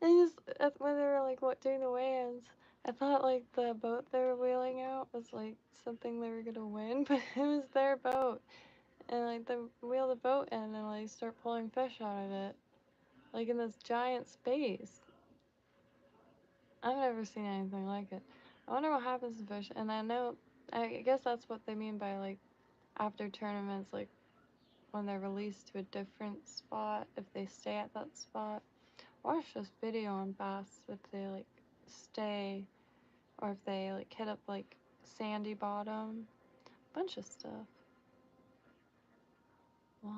just when they were like doing the weigh-ins, I thought like the boat they were wheeling out was like something they were gonna win, but it was their boat, and like they wheel the boat in and like start pulling fish out of it, like in this giant space. I've never seen anything like it. I wonder what happens to fish, and I guess that's what they mean by like after tournaments, like when they're released to a different spot, if they stay at that spot. Watch this video on bass if they like stay, or if they like hit up like sandy bottom, bunch of stuff. Voila.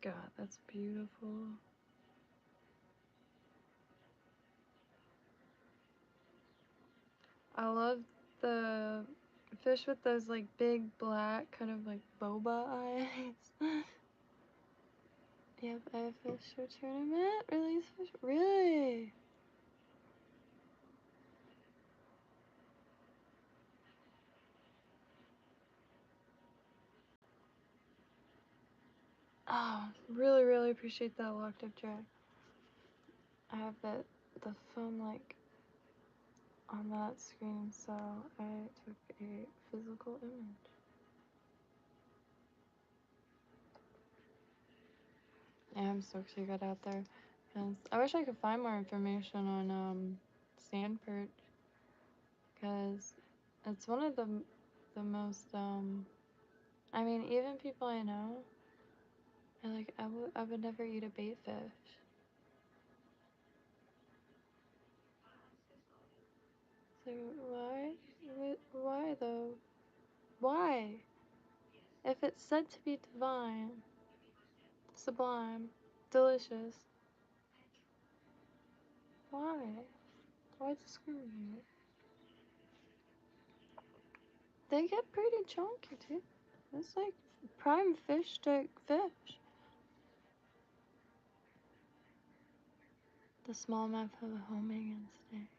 God, that's beautiful. I love the fish with those like big black kind of like boba eyes. Yep, I have fish for tournament. Release fish. Really? Oh, really, really appreciate that locked up track. I have the phone like on that screen, so I took a physical image. Yeah, I'm stoked you got out there. Cause I wish I could find more information on sand perch, cause it's one of the most I mean, even people I know are like, I would never eat a bait fish. So why? Why though? Why? If it's said to be divine, sublime, delicious, why? Why discriminate? They get pretty chunky too. It's like prime fish stick fish. The smallmouth have a homing instinct.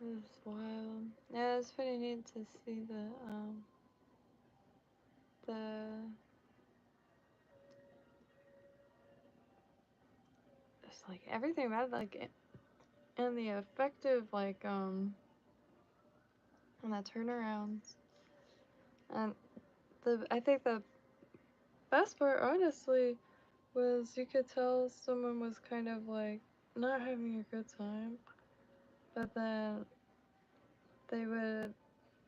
It's wild. Yeah, it's pretty neat to see the it's like everything about it, like and the effective and the turnarounds. And I think the best part honestly was you could tell someone was kind of like not having a good time, but then they would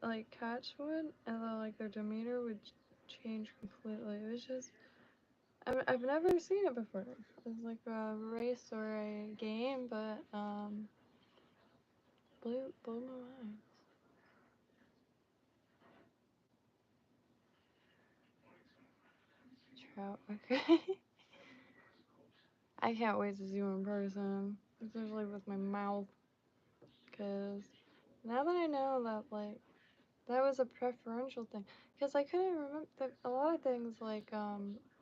like catch one and then like their demeanor would change completely. It was just I've never seen it before. It's like a race or a game, but blew my mind. Trout, okay. I can't wait to see you in person, especially with my mouth, because now that I know that, like, that was a preferential thing, because I couldn't remember a lot of things, like,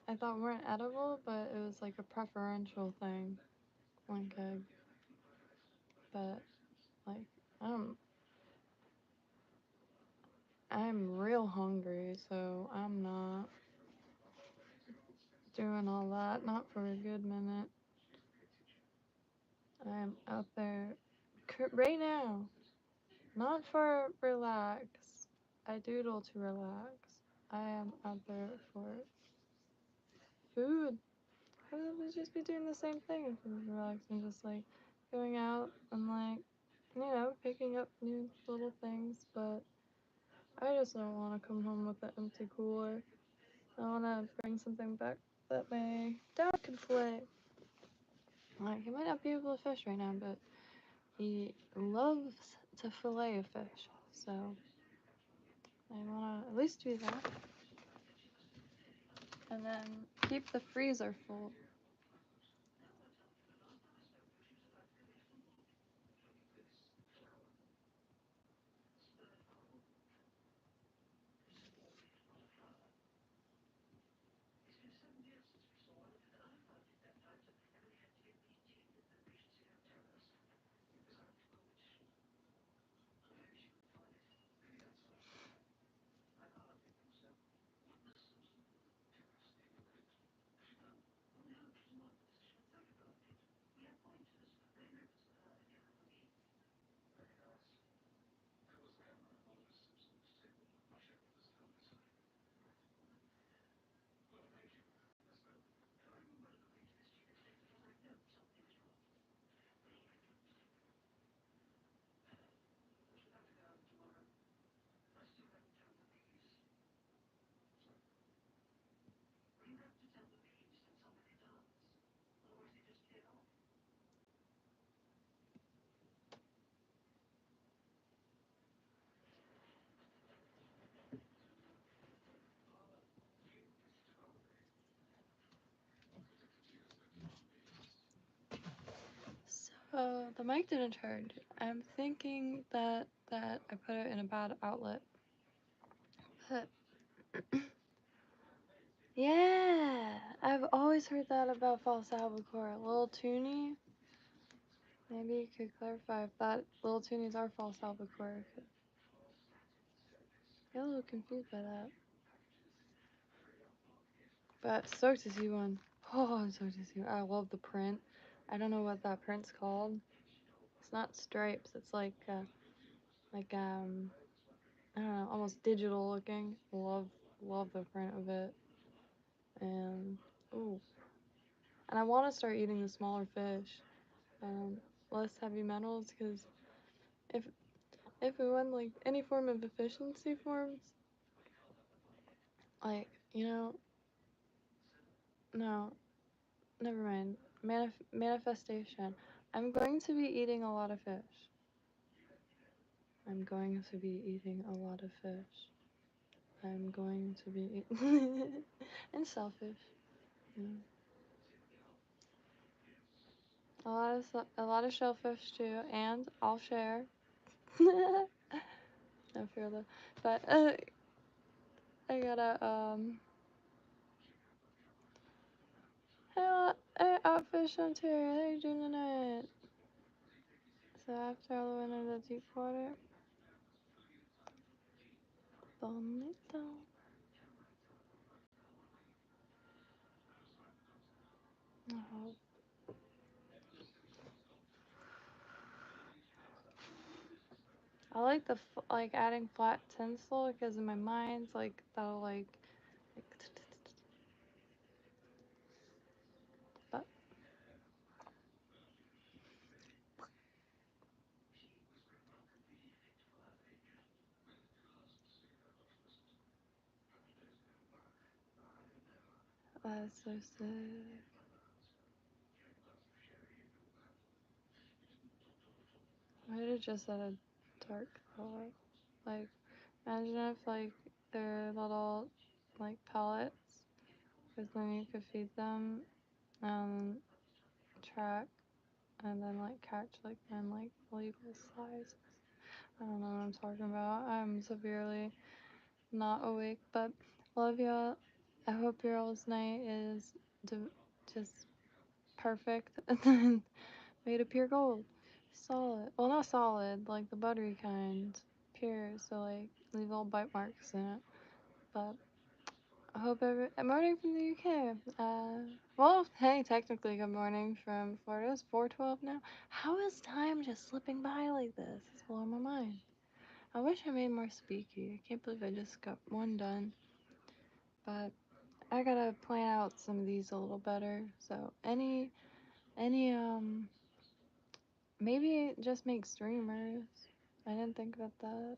I thought weren't edible, but it was, like, a preferential thing, like, but, like, I'm real hungry, so I'm not doing all that, not for a good minute. I'm out there right now, not for relax. I doodle to relax. I am out there for food. I would just be doing the same thing if I was relaxing, just like going out and like, picking up new little things, but I just don't want to come home with an empty cooler. I want to bring something back that my dad can fillet. Like, he might not be able to fish right now, but he loves to fillet a fish, so I want to at least do that. And then keep the freezer full. So the mic didn't charge. I'm thinking that I put it in a bad outlet. But yeah, I've always heard that about false albacore. Little Toonie. Maybe you could clarify if that little Toonies are false albacore. I get a little confused by that. But stoked to see one. Oh, I'm stoked to see one. I love the print. I don't know what that print's called. It's not stripes. It's like I don't know, almost digital looking. Love the print of it. And ooh, and I want to start eating the smaller fish, less heavy metals, because if we want like any form of efficiency forms, like no, never mind. Manifestation. I'm going to be eating a lot of fish. I'm going to be eating a lot of fish. I'm going to be and selfish. Yeah. A lot of shellfish too, and I'll share. I feel that, but I gotta hey Outfish on Terry, how you doing tonight? So after all the went into the deep water, bonito. Oh. I like the like adding flat tinsel because in my mind, like that'll like but That's so sick. I might have just had a dark thought. Like, imagine if, like, they're little, like, pellets, because then you could feed them, track, and then, like, catch, like, and, like, legal size. I don't know what I'm talking about. I'm severely not awake, but love y'all. I hope your all's night is just perfect and made of pure gold. Solid. Well, not solid, like the buttery kind. Pure, so like leave little bite marks in it. But I hope morning from the UK. Well, hey, technically good morning from Florida. It's 4:12 now. How is time just slipping by like this? It's blowing my mind. I wish I made more speaky. I can't believe I just got one done. But I gotta plan out some of these a little better. So any maybe just make streamers. I didn't think about that.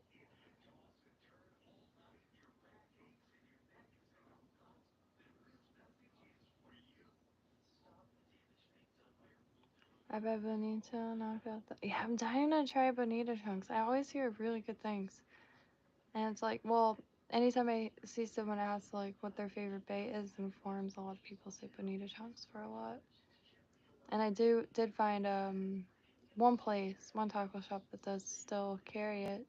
I bet Bonito knock out the. Yeah, I'm dying to try Bonito chunks. I always hear really good things, and it's like, well, anytime I see someone ask like what their favorite bait is in forums, a lot of people say Bonito chunks for a lot. And I did find one taco shop that does still carry it.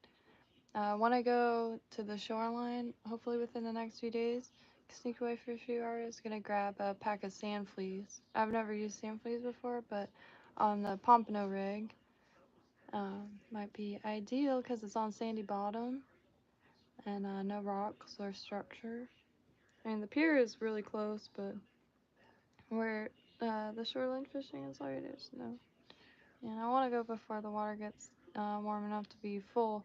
When I go to the shoreline, hopefully within the next few days, sneak away for a few hours, gonna grab a pack of sand fleas. I've never used sand fleas before, but on the Pompano rig, might be ideal because it's on sandy bottom and no rocks or structure. I mean, the pier is really close, but where the shoreline fishing is already there's no. And I want to go before the water gets warm enough to be full,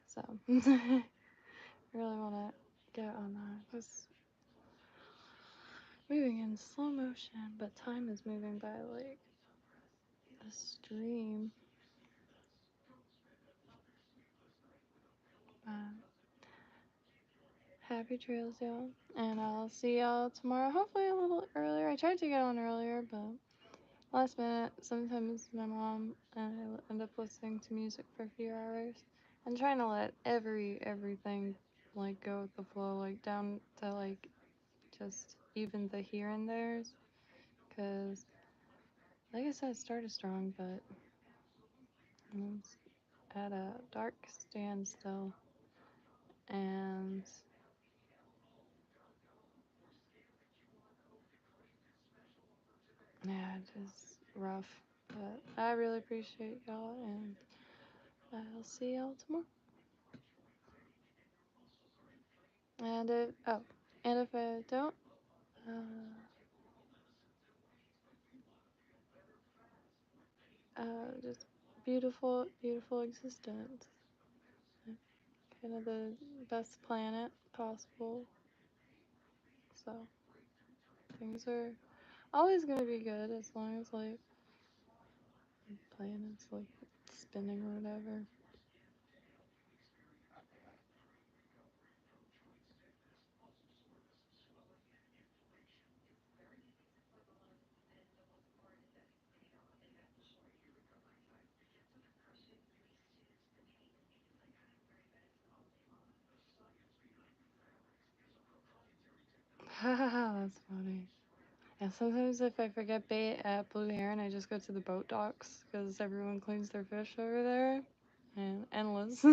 so I really want to get on that. It's moving in slow motion, but time is moving by like a stream. Happy trails, y'all. And I'll see y'all tomorrow, hopefully a little earlier. I tried to get on earlier, but last minute, sometimes my mom and I end up listening to music for a few hours. I'm trying to let everything like go with the flow, like down to like just even the here and there's. Cause like I said, it started strong, but it's at a dark standstill. And yeah, just rough. But I really appreciate y'all, and I'll see y'all tomorrow. And if I don't, just beautiful existence. Kind of the best planet possible. So things are always gonna be good as long as like the planet's like spinning or whatever. Haha, that's funny. And sometimes if I forget bait at Blue Heron, I just go to the boat docks because everyone cleans their fish over there. And endless.